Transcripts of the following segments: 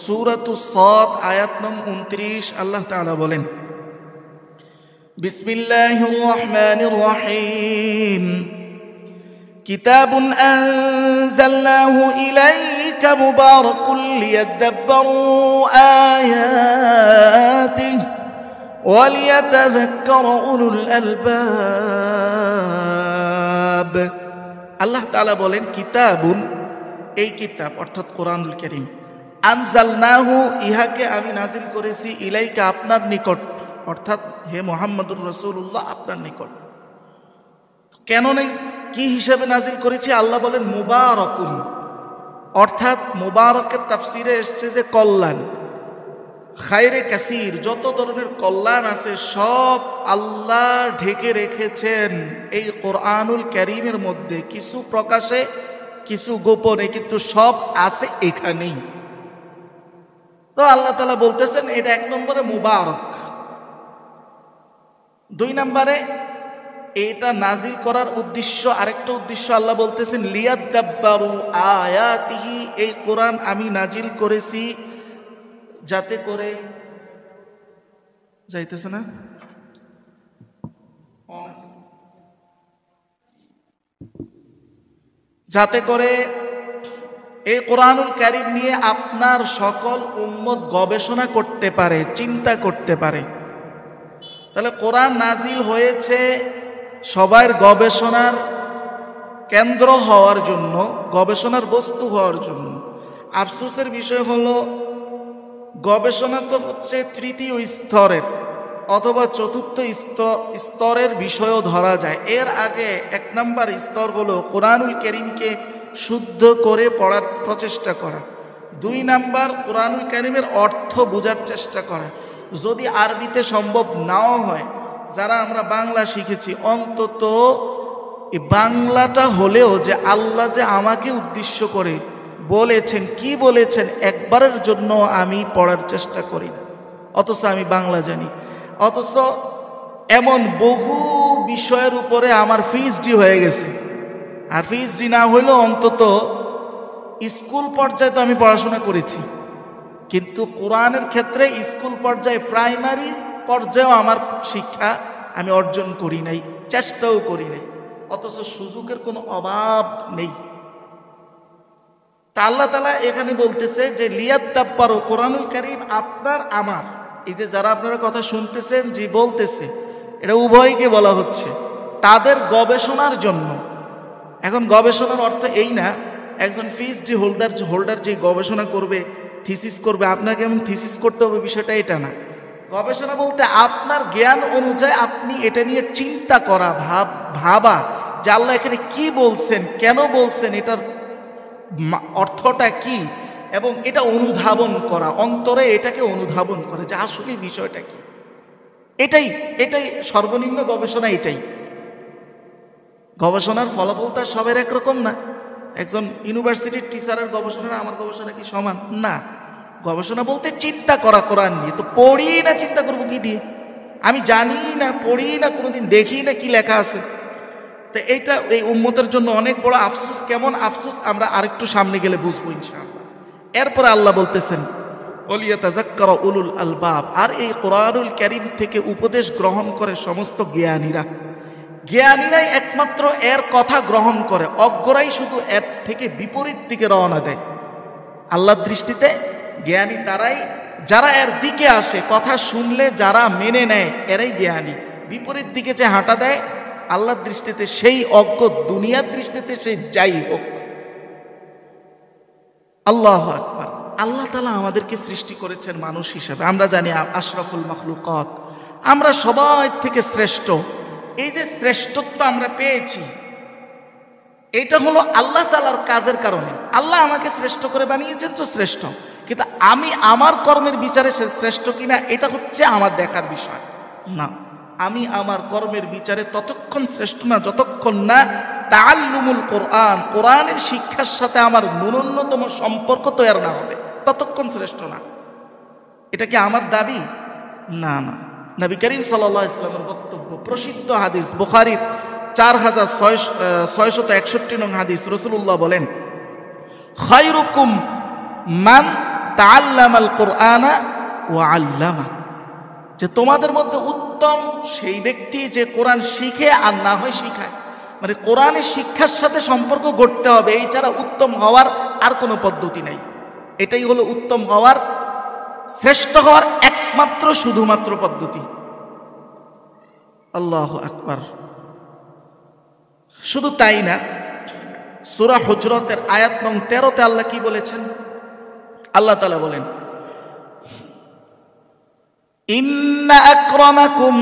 সূরাতুস সাদ আয়াত নং 29 আল্লাহ তাআলা বলেন, বিসমিল্লাহির রহমানির রহিম, কিতাবুন আনজালনাহু ইলাইকা মুবারাকুন লিয়াদাব্বারু আয়াতিহি ওয়া লিয়াতাযাক্কারা উলুল আলবাব। আল্লাহ তাআলা বলেন, কিতাবুন, এই কিতাব অর্থাৎ কোরআনুল কারীম, আনজালনাহু, ইহাকে আমি নাজিল করেছি, ইলাইকা, আপনার নিকট, অর্থাৎ হে মুহাম্মদুর রাসূলুল্লাহ আপনার নিকট। কেন নেই, কি হিসাবে নাজিল করেছি? আল্লাহ বলেন মুবারাকুন, অর্থাৎ মুবারকের তাফসিরে এসছে যে কল্যাণ, খায়রে কাসির, যত ধরনের কল্যাণ আছে সব আল্লাহ ঢেকে রেখেছেন এই কোরআনুল কারীমের মধ্যে, কিছু প্রকাশে কিছু গোপনে, কিন্তু সব আছে এখানেই। তো আল্লাহ তাআলা বলতেছেন এটা এক নম্বরে মুবারক। দুই নম্বরে এটা নাজিল করার উদ্দেশ্য, আরেকটা উদ্দেশ্য আল্লাহ বলতেছেন লিয়াদাব্বারু আয়াতিহি, এই কোরআন আমি নাজিল করেছি যাতে করে, যাইতেছে না, যাতে করে এই কোরআনুল কারীম নিয়ে আপনার সকল উম্মত গবেষণা করতে পারে, চিন্তা করতে পারে। তাহলে কোরআন নাজিল হয়েছে সবার গবেষণার কেন্দ্র হওয়ার জন্য, গবেষণার বস্তু হওয়ার জন্য। আফসোসের বিষয় হলো গবেষণা তো হচ্ছে তৃতীয় স্তরের অথবা চতুর্থ স্তরের বিষয়ও ধরা যায়। এর আগে এক নম্বর স্তর হলো কোরআনুল কারীমকে শুদ্ধ করে পড়ার প্রচেষ্টা করা। দুই নাম্বার কোরআনুল কারীমের অর্থ বোঝার চেষ্টা করা। যদি আরবিতে সম্ভব নাও হয়, যারা আমরা বাংলা শিখেছি, অন্তত এই বাংলাটা হলেও যে আল্লাহ যে আমাকে উদ্দেশ্য করে বলেছেন, কি বলেছেন, একবারের জন্য আমি পড়ার চেষ্টা করি না, অথচ আমি বাংলা জানি। অথচ এমন বহু বিষয়ের উপরে আমার পিএইচডি হয়ে গেছে, আর পিএইচডি না হইলেও অন্তত স্কুল পর্যায়ে তো আমি পড়াশোনা করেছি, কিন্তু কোরআনের ক্ষেত্রে স্কুল পর্যায়ে, প্রাইমারি পর্যায়েও আমার শিক্ষা আমি অর্জন করি নাই, চেষ্টাও করি নাই, অথচ সুযোগের কোনো অভাব নেই। তা আল্লাহ তাআলা এখানে বলতেছে যে লিয়াদাব্বারু, কোরআনুল কারীম আপনার আমার, এই যে যারা আপনারা কথা শুনতেছেন, যে বলতেছে, এটা উভয়কে বলা হচ্ছে, তাদের গবেষণার জন্য। এখন গবেষণার অর্থ এই না একজন পিএইচডি হোল্ডার যে গবেষণা করবে, থিসিস করবে, আপনাকে এমন থিসিস করতে হবে বিষয়টা এটা না। গবেষণা বলতে আপনার জ্ঞান অনুযায়ী আপনি এটা নিয়ে চিন্তা করা, ভাবা যে আল্লাহ এখানে কি বলছেন, কেন বলছেন, এটার অর্থটা কি, এবং এটা অনুধাবন করা, অন্তরে এটাকে অনুধাবন করে যে আসলে বিষয়টা কি। এটাই সর্বনিম্ন গবেষণা। এটাই গবেষণার ফলাফল তো সবের একরকম না। একজন ইউনিভার্সিটির টিচারের গবেষণা আমার গবেষণা কি সমান না। গবেষণা বলতে চিন্তা করা কোরআন নিয়ে। তো পড়ি না, চিন্তা করবো কি দিয়ে? আমি জানি না, পড়ি না, কোনোদিন দেখি না কি লেখা আছে। তো এইটা এই উম্মতের জন্য অনেক বড় আফসোস। কেমন আফসোস আমরা আরেকটু সামনে গেলে বুঝবো ইনশাআল্লাহ। এরপরে আল্লাহ বলতেছেন ওয়ালিয়াতাযাক্কারা উলুল আলবাব, আর এই কোরআনুল কারীম থেকে উপদেশ গ্রহণ করে সমস্ত জ্ঞানীরাই একমাত্র এর কথা গ্রহণ করে, অজ্ঞরাই শুধু এর থেকে বিপরীত দিকে রওনা দেয়। আল্লাহর দৃষ্টিতে জ্ঞানী তারাই যারা এর দিকে আসে, কথা শুনলে যারা মেনে নেয়, এরাই জ্ঞানী। বিপরীত দিকে যে হাঁটা দেয়, আল্লাহর দৃষ্টিতে সেই অজ্ঞ, দুনিয়ার দৃষ্টিতে সেই যাই হোক। আল্লাহু আকবার। আল্লাহ তাআলা আমাদেরকে সৃষ্টি করেছেন মানুষ হিসাবে। আমরা জানি আশরাফুল মাখলুকাত, আমরা সবাই থেকে শ্রেষ্ঠ। এই যে শ্রেষ্ঠত্ব আমরা পেয়েছি, এটা হলো আল্লাহ তাআলার কাজের কারণে। আল্লাহ আমাকে শ্রেষ্ঠ করে বানিয়েছেন তো শ্রেষ্ঠ, কিন্তু আমি আমার কর্মের বিচারে শ্রেষ্ঠ কিনা এটা হচ্ছে আমার দেখার বিষয় না। আমি আমার কর্মের বিচারে ততক্ষণ শ্রেষ্ঠ না যতক্ষণ না তাআল্লুমুল কোরআন, কোরআনের শিক্ষার সাথে আমার ন্যূনতম সম্পর্ক তৈরি না হবে, ততক্ষণ শ্রেষ্ঠ না। এটা কি আমার দাবি? না না। নবী করিম সাল্লাল্লাহু আলাইহি ওয়াসাল্লামের বক্তব্য, প্রসিদ্ধ হাদিস, বুখারীর 4661 নং হাদিস, রাসূলুল্লাহ বলেন খায়রুকুম মান তাআল্লামাল কুরআনা ওয়া আল্লামা, যে তোমাদের মধ্যে উত্তম সেই ব্যক্তি যে কোরআন শিখে আর না হয় শিখায়। মানে কোরআনের শিক্ষার সাথে সম্পর্ক গড়তে হবে, এই ছাড়া উত্তম হওয়ার আর কোনো পদ্ধতি নাই। এটাই হলো উত্তম হওয়ার, শ্রেষ্ঠ হওয়ার একমাত্র শুধুমাত্র পদ্ধতি। আল্লাহু আকবার। শুধু তাই না, সূরা হুজরাতের আয়াত নং 13-তে আল্লাহ কি বলেছেন? আল্লাহ তাআলা বলেন, ইন্না আকরামাকুম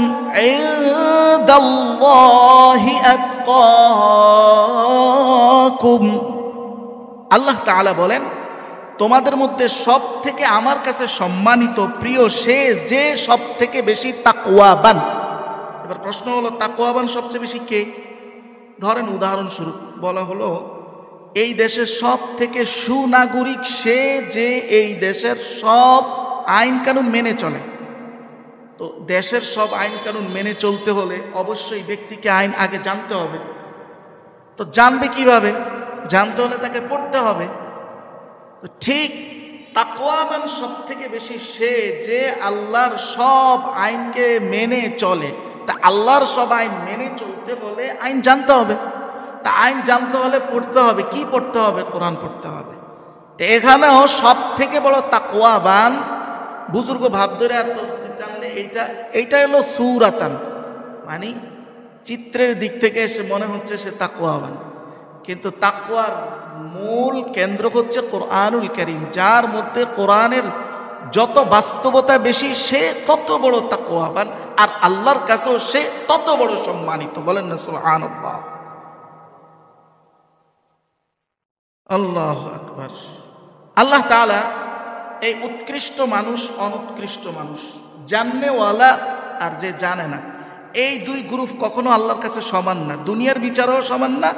ইনদাল্লাহি আতকাকুম। আল্লাহ তাআলা বলেন, তোমাদের মধ্যে সব থেকে আমার কাছে সম্মানিত প্রিয় সে যে সব থেকে বেশি তাকওয়াবান। এবার প্রশ্ন হলো, তাকওয়াবান সবচেয়ে বেশি কে? ধরেন উদাহরণস্বরূপ বলা হলো, এই দেশের সব থেকে সুনাগরিক সে যে এই দেশের সব আইন কানুন মেনে চলে। তো দেশের সব আইন কানুন মেনে চলতে হলে অবশ্যই ব্যক্তিকে আইন আগে জানতে হবে। তো জানবে কিভাবে? জানতে হলে তাকে পড়তে হবে। তো ঠিক তাকওয়াবান সব থেকে বেশি সে যে আল্লাহর সব আইনকে মেনে চলে। তা আল্লাহর সব আইন মেনে চলতে হলে আইন জানতে হবে। তা আইন জানতে হলে পড়তে হবে। কি পড়তে হবে? কোরআন পড়তে হবে। তো এখানেও সব থেকে বড় তাকওয়াবান, বুজুর্গ ভাব ধরে আর তাফসীর টানলে এইটা হলো সূরাতান, মানে চিত্রের দিক থেকে এসে মনে হচ্ছে সে তাকওয়াবান, কিন্তু তাকওয়ার মূল কেন্দ্র হচ্ছে কোরআনুল কারীম। যার মধ্যে কোরআনের যত বাস্তবতা বেশি সে তত বড় তাকওয়াবান, আর আল্লাহর কাছেও সে তত বড় সম্মানিত। বলেন না সুবহানাল্লাহ। আল্লাহু আকবার। আল্লাহ তাআলা এই উৎকৃষ্ট মানুষ, অনুৎকৃষ্ট মানুষ, জাননেওয়ালা আর যে জানে না, এই দুই গ্রুপ কখনো আল্লাহর কাছে সমান না। দুনিয়ার বিচারও সমান না,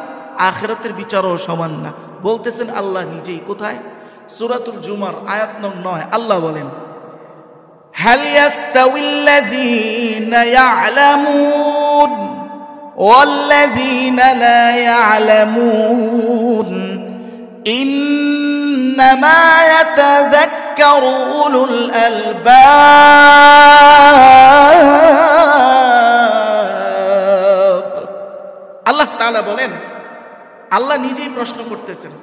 আখিরাতের বিচারও সমান না। বলতেছেন আল্লাহ নিজেই। কোথায়? সূরাতুল জুমার আয়াত নং 9 আল্লাহ বলেন, হাল ইয়াস্তাউিল্লাযীনা ইয়া'লামুন ওয়াল্লাযীনা লা ইয়া'লামুন ইন্নামা ইয়াতাযাক্কারু উলুল আলবাব। আল্লাহ তাআলা বলেন, আল্লাহ নিজেই প্রশ্ন করতেছেন,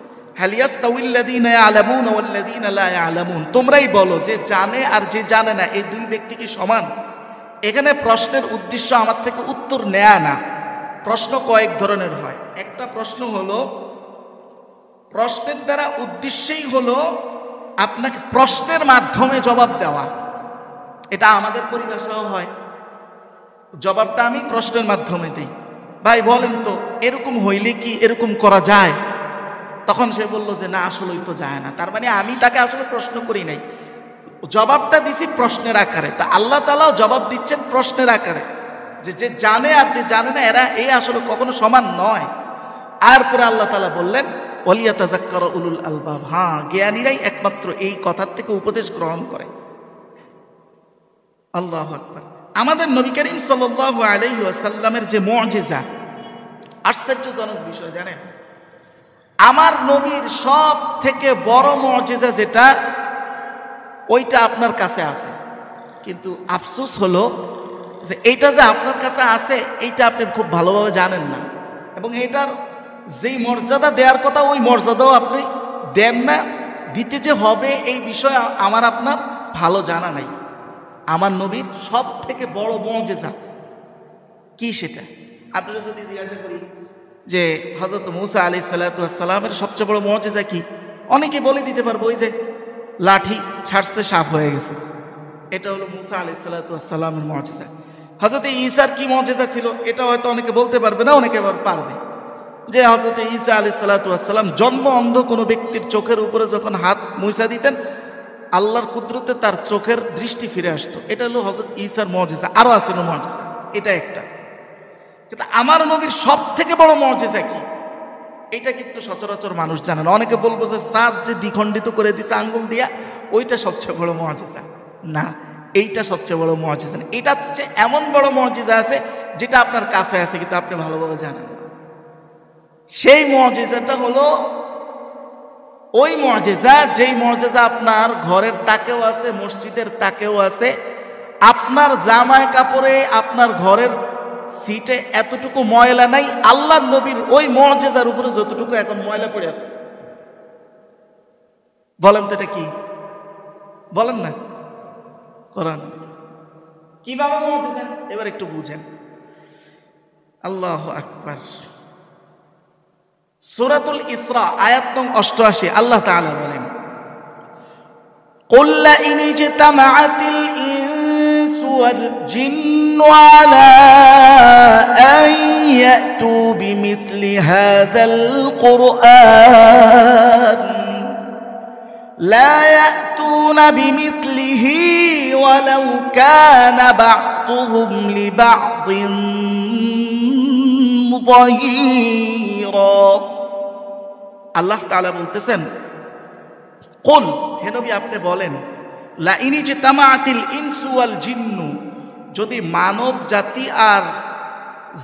হাল ইয়াস্তাউিল্লাযীনা ইয়া'লামুন ওয়াল্লাযীনা লা ইয়া'লামুন, তোমরাই বলো যে জানে আর যে জানে না এই দুই ব্যক্তি কি সমান? এখানে প্রশ্নের উদ্দেশ্য আমার থেকে উত্তর নেয়া না। প্রশ্ন কয়েক ধরনের হয়। একটা প্রশ্ন হলো, প্রশ্নের দ্বারা উদ্দেশ্যই হলো আপনাকে প্রশ্নের মাধ্যমে জবাব দেওয়া। এটা আমাদের পরিভাষাও হয়, জবাবটা আমি প্রশ্নের মাধ্যমে দিই। ভাই বলেন তো এরকম হইলে কি এরকম করা যায়? তখন সে বলল যে না, আসলেই তো যায় না। তার মানে আমি তাকে আসলে প্রশ্ন করি নাই, জবাবটা দিছি প্রশ্নের আকারে। তা আল্লাহ তাআলাও জবাব দিচ্ছেন প্রশ্নের আকারে, যে যে জানে আর যে জানে না এরা এই আসলে কখনো সমান নয়। আর পরে আল্লাহ তাআলা বললেন, ওয়ালিয়াতাযাক্কারু উলুল আলবাব, হ্যাঁ জ্ঞানীরাই একমাত্র এই কথার থেকে উপদেশ গ্রহণ করে। আল্লাহু আকবার। আমাদের নবী করিম সাল্লাল্লাহু আলাইহি ওয়াসাল্লামের যে মুজিজা, আশ্চর্যজনক বিষয় জানেন, আমার নবীর সব থেকে বড় মুজিজা যেটা, ওইটা আপনার কাছে আছে। কিন্তু আফসোস হলো যে এইটা যে আপনার কাছে আছে এইটা আপনি খুব ভালোভাবে জানেন না, এবং এটার যেই মর্যাদা দেওয়ার কথা ওই মর্যাদাও আপনি দেন না। দিতে যে হবে এই বিষয়ে আমার আপনার ভালো জানা নাই। আমার নবীর সব থেকে বড় মুজিজা কি সেটা আপনারা যদি জিজ্ঞাসা করি যে হযরত মূসা আলাইহিস সালাতু ওয়াস সালামের সবচেয়ে বড় মুজিজা কি, অনেকে বলে দিতে পারবো ওই যে লাঠি ছাড়ছে সাপ হয়ে গেছে, এটা হলো মূসা আলাইহিস সালাতু ওয়াস সালামের মুজিজা। হযরত ঈসার কি মুজিজা ছিল এটা হয়তো অনেকে বলতে পারবে না, অনেকে আবার পারবে। যে হযরত ঈসা আলাইহিস সালাতু ওয়াস সালাম জন্ম অন্ধ কোনো ব্যক্তির চোখের উপরে যখন হাত মুছা দিতেন, আল্লাহর কুদরতে তার চোখের দৃষ্টি ফিরে আসতো। এটা হলো হযরত ঈসার মুজিজা। আরো আছে মুজিজা, এটা একটা। কিন্তু আমার নবীর সব থেকে বড় মুজিজা কি, এটা কিন্তু সচরাচর মানুষ জানে না। অনেকে বলবো যে চাঁদ যে দ্বিখণ্ডিত করে দিছে আঙ্গুল দিয়া, ওইটা সবচেয়ে বড় মুজিজা। না, এইটা সবচেয়ে বড় মুজিজা না। এটা হচ্ছে এমন বড় মুজিজা আছে যেটা আপনার কাছে আছে কিন্তু আপনি ভালোভাবে জানেন না। সেই মুজিজাটা হলো ওই মুআজিজা, যেই মুআজিজা আপনার ঘরের তাকেও আছে, মসজিদের তাকেও আছে, আপনার জামায় কাপড়ে, আপনার ঘরের সিটে এতটুকু ময়লা নাই, আল্লাহর নবীর ওই মুআজিজার উপরে যতটুকু এখন ময়লা পড়ে আছে। বলেন তো এটা কি? বলেন না। কোরআন কিভাবে মুআজিজা, এবার একটু বুঝেন। আল্লাহু আকবার। সূরাতুল ইসরা আয়াত নং 88 আল্লাহ তাআলা বলেন, কুল লা ইন ইজতামাআতিল ইনসু ওয়াল জিন্নু আলা আন ইয়াতু বিমিসলি হাযাল কুরআন লা ইয়াতুনা বিমিসলিহি ওয়ালাউ কানা বা'দুহুম লিবা'দিন যাহীরা। আল্লাহ তাআলা বলতেছেন, কুল, হে নবী আপনি বলেন, লা ইন ইজতামাআতিল ইনসু ওয়াল জিন্নু, যদি মানব জাতি আর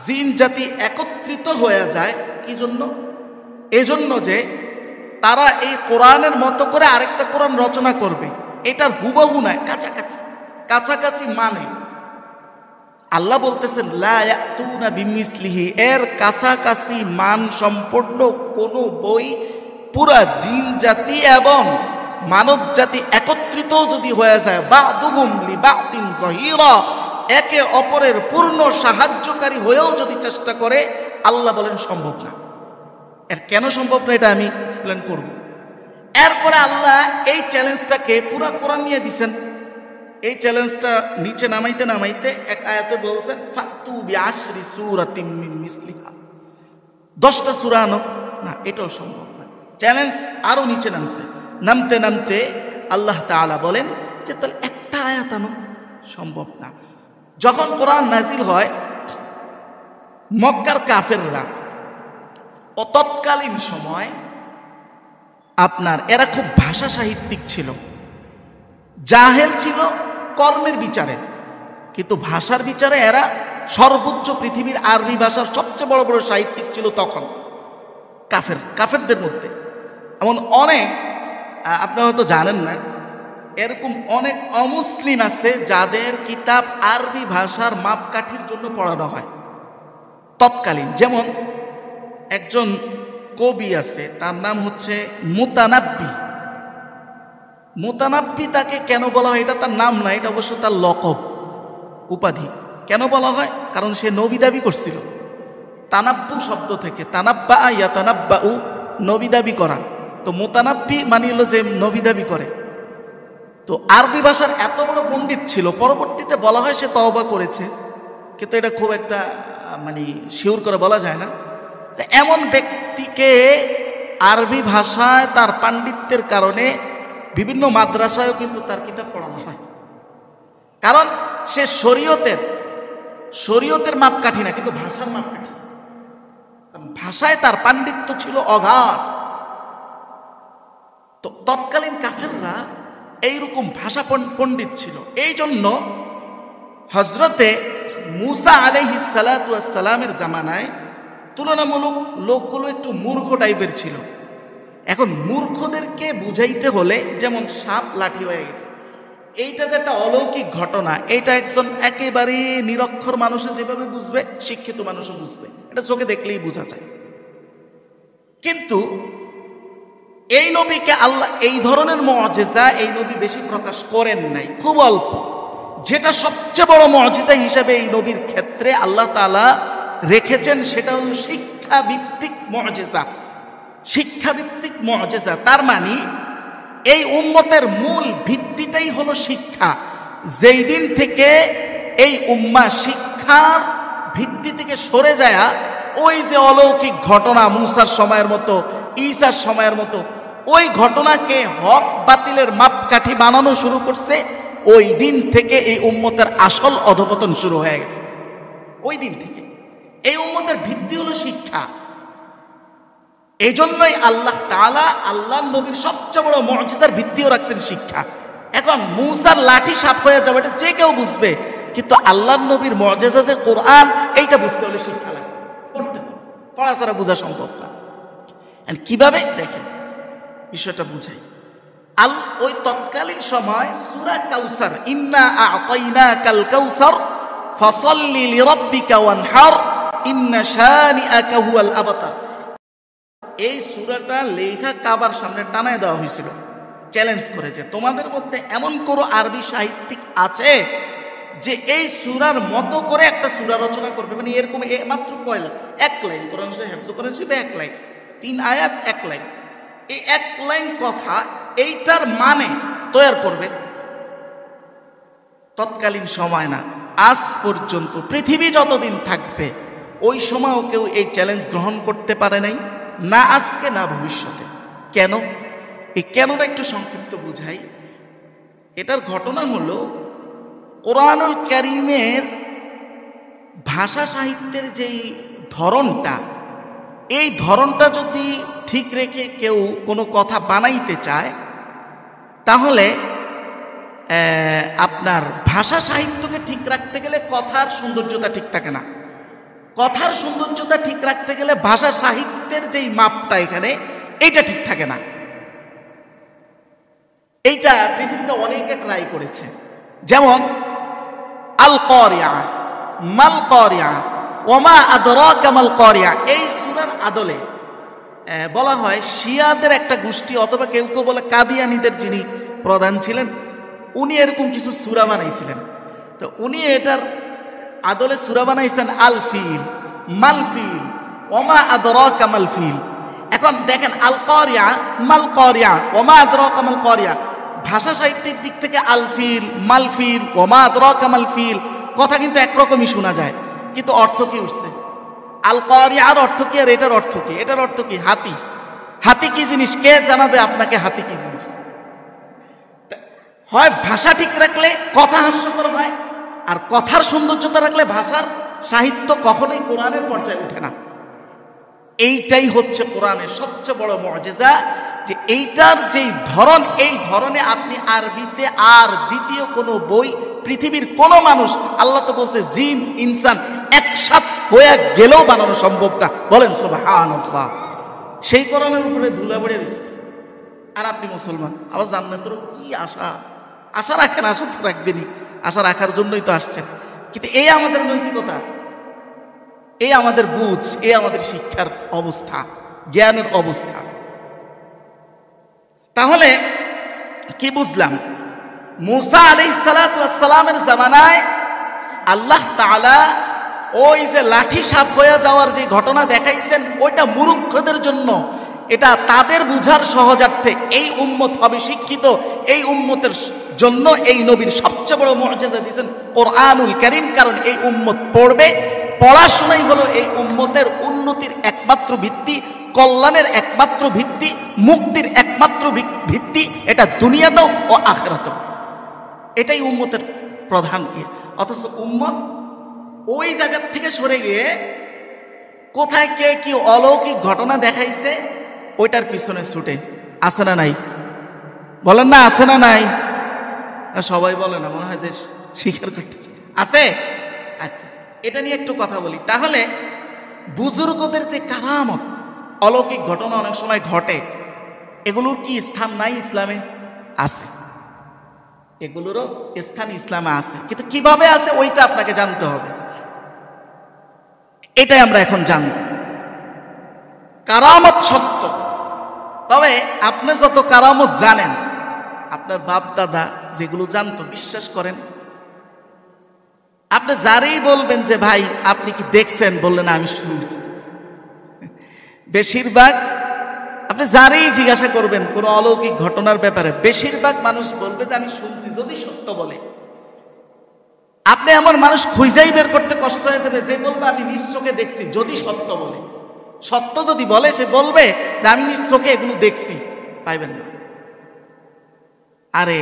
জিন জাতি একত্রিত হয়ে যায়, কি জন্য? এজন্য যে তারা এই কোরআনের মতো করে আরেকটা কোরআন রচনা করবে, এটার হুবহু নয়, কাছাকাছি কাছাকাছি মানে। আল্লাহ বলতেছেন লা ইয়াতুনা বিমিসলিহি, এর কাছাকাছি মান সম্পন্ন কোন বই পুরা জিন জাতি এবং মানব জাতি একত্রিত যদি হয়ে যায়, বা'দুহুম লিবা'দিন যাহীরা, একে অপরের পূর্ণ সাহায্যকারী হয়েও যদি চেষ্টা করে, আল্লাহ বলেন সম্ভব না। এর কেন সম্ভব না এটা আমি এক্সপ্লেন করব। এরপরে আল্লাহ এই চ্যালেঞ্জটাকে পুরা কোরআন নিয়ে দিছেন। এই চ্যালেঞ্জটা নিচে নামাইতে নামাইতে এক আয়াতে বলছেন, ফাতু বিআশরি সূরাতিন মিন মিসলিহা, 10টা সূরা আনো না, এটাও সম্ভব না। চ্যালেঞ্জ আরো নিচে নামছে, নামতে নামতে আল্লাহ তাআলা বলেন যে তাহলে একটা আয়াত আনো, সম্ভব না। যখন কোরআন নাজিল হয়, মক্কার কাফেররা ও তৎকালীন সময় আপনার এরা খুব ভাষা সাহিত্যিক ছিল, জাহেল ছিল কর্মের বিচারে, কিন্তু ভাষার বিচারে এরা সর্বোচ্চ, পৃথিবীর আরবি ভাষার সবচেয়ে বড় বড় সাহিত্যিক ছিল তখন কাফেরদের মধ্যে। এমন অনেক, আপনারা হয়তো জানেন না, এরকম অনেক অমুসলিম আছে যাদের কিতাব আরবি ভাষার মাপকাঠির জন্য পড়ানো হয় তৎকালীন। যেমন একজন কবি আছে, তার নাম হচ্ছে মুতানাব্বি। মুতানাব্বি তাকে কেন বলা হয়, এটা তার নাম না, এটা অবশ্য তার লকব, উপাধি। কেন বলা হয়? কারণ সে নবী দাবি করছিল। তানাব্বু শব্দ থেকে, তানাব্বা ইয়াতানাব্বাউ, নবী দাবি করা। তো মুতানাব্বি মানে হলো যে নবী দাবি করে। তো আরবি ভাষার এত বড় পণ্ডিত ছিল, পরবর্তীতে বলা হয় সে তওবা করেছে, কিন্তু এটা খুব একটা মানে শিওর করে বলা যায় না। এমন ব্যক্তিকে আরবি ভাষায় তার পাণ্ডিত্যের কারণে বিভিন্ন মাদ্রাসায়ও কিন্তু তার কিতাব পড়ানো হয়, কারণ সে শরীয়তের মাপকাঠি না, কিন্তু ভাষার মাপকাঠি। ভাষায় তার পাণ্ডিত্য ছিল অগাধ। তো তৎকালীন কাফেররা এইরকম ভাষা পণ্ডিত ছিল। এই জন্য হজরতে মুসা আলাইহিস সালাতু ওয়াস সালামের জামানায় তুলনামূলক লোকগুলো একটু মূর্খ টাইপের ছিল। এখন মূর্খদেরকে বুঝাইতে হলে, যেমন সাপ লাঠি হয়ে গেছে, এইটা যে একটা অলৌকিক ঘটনা, এইটা একজন একেবারে নিরক্ষর মানুষে যেভাবে বুঝবে, শিক্ষিত মানুষও বুঝবে, এটা চোখে দেখলেই বোঝা যায়। কিন্তু এই নবীকে আল্লাহ এই ধরনের মুআজিজা এই নবী বেশি প্রকাশ করেন নাই, খুব অল্প। যেটা সবচেয়ে বড় মুআজিজা হিসেবে এই নবীর ক্ষেত্রে আল্লাহ তাআলা রেখেছেন, সেটা হল শিক্ষাভিত্তিক মুআজিজা। শিক্ষাভিত্তিক মুআজিজা তার মানে এই উম্মতের মূল ভিত্তিটাই হলো শিক্ষা। যেই দিন থেকে এই উম্মাহ শিক্ষার ভিত্তি থেকে সরে যায়, ওই যে অলৌকিক ঘটনা মুসার সময়ের মতো, ঈসার সময়ের মতো, ওই ঘটনাকে হক বাতিলের মাপকাঠি বানানো শুরু করছে, ওই দিন থেকে এই উম্মতের আসল অধপতন শুরু হয়ে গেছে। ওই দিন থেকে এই উম্মতের ভিত্তি হলো শিক্ষা। এই জন্যই আল্লাহ তাআলা আল্লাহর নবীর সবচেয়ে বড় মুআজিজার ভিত্তিও রাখছেন শিক্ষা। এখন মুসার লাঠি সাপ হয়ে যাবে এটা যে কেউ বুঝবে, কিন্তু আল্লাহর নবীর মুআজিজা যে কোরআন, এইটা বুঝতে হলে শিক্ষা লাগবে, পড়তে হবে, পড়া ছাড়া বোঝা সম্ভব না। কিভাবে দেখেন, বিষয়টা বুঝাই। ওই তৎকালীন সময় সূরা কাউসার, ইন্না আ'তাইনাকাল কাউসার ফাসাল্লি লিরাব্বিকা ওয়ানহার ইন্না শানিআকা হুয়াল আবতার, এই সূরাটা লেখা কাবার সামনে টানায় দেওয়া হয়েছিল চ্যালেঞ্জ করে যে তোমাদের মধ্যে এমন কোন আরবি সাহিত্যিক আছে যে এই সূরার মতো করে একটা সূরা রচনা করবে। মানে এরকম মাত্র কয় লাইন, এক লাইন, কোরআন শরীফ হেফজ করেছে এক লাইন, 3 আয়াত, এক লাইন, এই এক লাইন কথা এইটার মানে তৈরি করবে। তৎকালীন সময় না, আজ পর্যন্ত পৃথিবী যতদিন থাকবে ওই সময়ও কেউ এই চ্যালেঞ্জ গ্রহণ করতে পারে নাই, না আজকে না ভবিষ্যতে। কেন? এই কেনটা একটু সংক্ষিপ্ত বুঝাই। এটার ঘটনা হলো, কোরআনুল কারীমের ভাষা সাহিত্যের যেই ধরনটা, এই ধরনটা যদি ঠিক রেখে কেউ কোনো কথা বানাইতে চায়, তাহলে আপনার ভাষা সাহিত্যকে ঠিক রাখতে গেলে কথার সৌন্দর্যতা ঠিক থাকে না। কথার সৌন্দর্যতা ঠিক রাখতে গেলে ভাষা সাহিত্যের যেই মাপটা এখানে, এইটা ঠিক থাকে না। এইটা পৃথিবীতে অনেকে ট্রাই করেছে। যেমন আল কারিয়া, মাল কারিয়া, ওমা আদরাকা মাল কারিয়া, এই সূরার আদলে বলা হয় শিয়াদের একটা গোষ্ঠী, অথবা কেউ কেউ বলে কাদিয়ানীদের যিনি প্রধান ছিলেন, উনি এরকম কিছু সূরা বানাইছিলেন। তো উনি এটার আদলে সূরা বানাইছেন আল ফিল, মাল ফিল, ওমা আদরাকা মাল ফিল। এখন দেখেন, আল কারিয়া, মাল কারিয়া, ওমা আদরাকা মাল কারিয়া, ভাষা সাহিত্যের দিক থেকে আল ফিল, মাল ফিল, ওমা আদরাকা মাল ফিল কথা কিন্তু একরকমই শোনা যায়, কিন্তু অর্থ কি উঠছে? আল কারিয়ার অর্থ কি আর এটার অর্থ কি? এটার অর্থ কি? হাতি। হাতি কি জিনিস? কে জানাবে আপনাকে হাতি কি জিনিস? হয় ভাষা ঠিক রাখলে কথা হাস্যকর হয়, আর কথার সৌন্দর্যতা রাখলে ভাষার সাহিত্য কখনোই কোরআনের পর্যায়ে ওঠে না। এইটাই হচ্ছে কোরআনের সবচেয়ে বড় মুআজিজা, যে এইটার যেই ধরন, এই ধরনে আপনি আরবিতে আর দ্বিতীয় কোনো বই পৃথিবীর কোনো মানুষ, আল্লাহ তো বলছে জিন ইনসান একসাথে হয়ে গেলেও বানানো সম্ভব না। বলেন সুবহানাল্লাহ। সেই কোরআনের উপরে ধুলা পড়ে রয়েছে, আর আপনি মুসলমান, আবার জান্নাতের কি আশা? আশা রাখেন, আশা তো রাখবেনই, আশা রাখার জন্যই তো আসছেন। কিন্তু এই আমাদের নৈতিকতা, এই আমাদের বুঝ, এই আমাদের শিক্ষার অবস্থা, জ্ঞানের অবস্থা। তাহলে কি বুঝলাম? মুসা আলাইহিস সালাতু ওয়াস সালামের জামানায় আল্লাহ তাআলা ওই যে লাঠি সাপ হয়ে যাওয়ার যে ঘটনা দেখাইছেন, ওইটা মূর্খদের জন্য, এটা তাদের বুঝার সহজার্থে এই উম্মত হবে শিক্ষিত। এই উম্মতের জন্য এই নবীর সবচেয়ে বড় মুআজিজা দিয়েছেন কোরআনুল কারীম। কারণ এই উম্মত পড়বে, পড়াশোনাই হলো এই উম্মতের উন্নতির একমাত্র ভিত্তি, কল্যাণের একমাত্র ভিত্তি, মুক্তির একমাত্র ভিত্তি, এটা দুনিয়াতেও ও আখিরাতেও। এটাই উম্মতের প্রধান ইয়ে। অথচ উম্মত ওই জায়গার থেকে সরে গিয়ে কোথায় কে কি অলৌকিক ঘটনা দেখাইছে ওইটার পিছনে ছুটে। আছে না নাই? বলেন না, আছে না নাই? সবাই বলে না, মনে হয় যে স্বীকার করতেছে। আছে? আচ্ছা, এটা নিয়ে একটু কথা বলি। তাহলে বুজুর্গদের যে কারামত, অলৌকিক ঘটনা অনেক সময় ঘটে, এগুলোর কি স্থান নাই ইসলামে? আছে, এগুলোরও স্থান ইসলামে আছে, কিন্তু কিভাবে আছে ওইটা আপনাকে জানতে হবে। এটাই আমরা এখন জানব। কারামত সত্য, তবে আপনি যত কারামত জানেন, আপনার বাপ দাদা যেগুলো জানতো, বিশ্বাস করেন, আপনি যারেই বলবেন যে ভাই আপনি কি দেখছেন, বললেন আমি শুনছি, বেশিরভাগ আপনি যারেই জিজ্ঞাসা করবেন কোনো অলৌকিক ঘটনার ব্যাপারে, বেশিরভাগ মানুষ বলবে যে আমি শুনছি, যদি সত্য বলে। আপনি এমন মানুষ খুঁজেই বের করতে কষ্ট হয়ে যাবে যে বলবে আমি নিজ চোখে দেখছি, যদি সত্য বলে। সত্য যদি বলে, সে বলবে যে আমি নিজ চোখে এগুলো দেখছি, পাইবেন না। আরে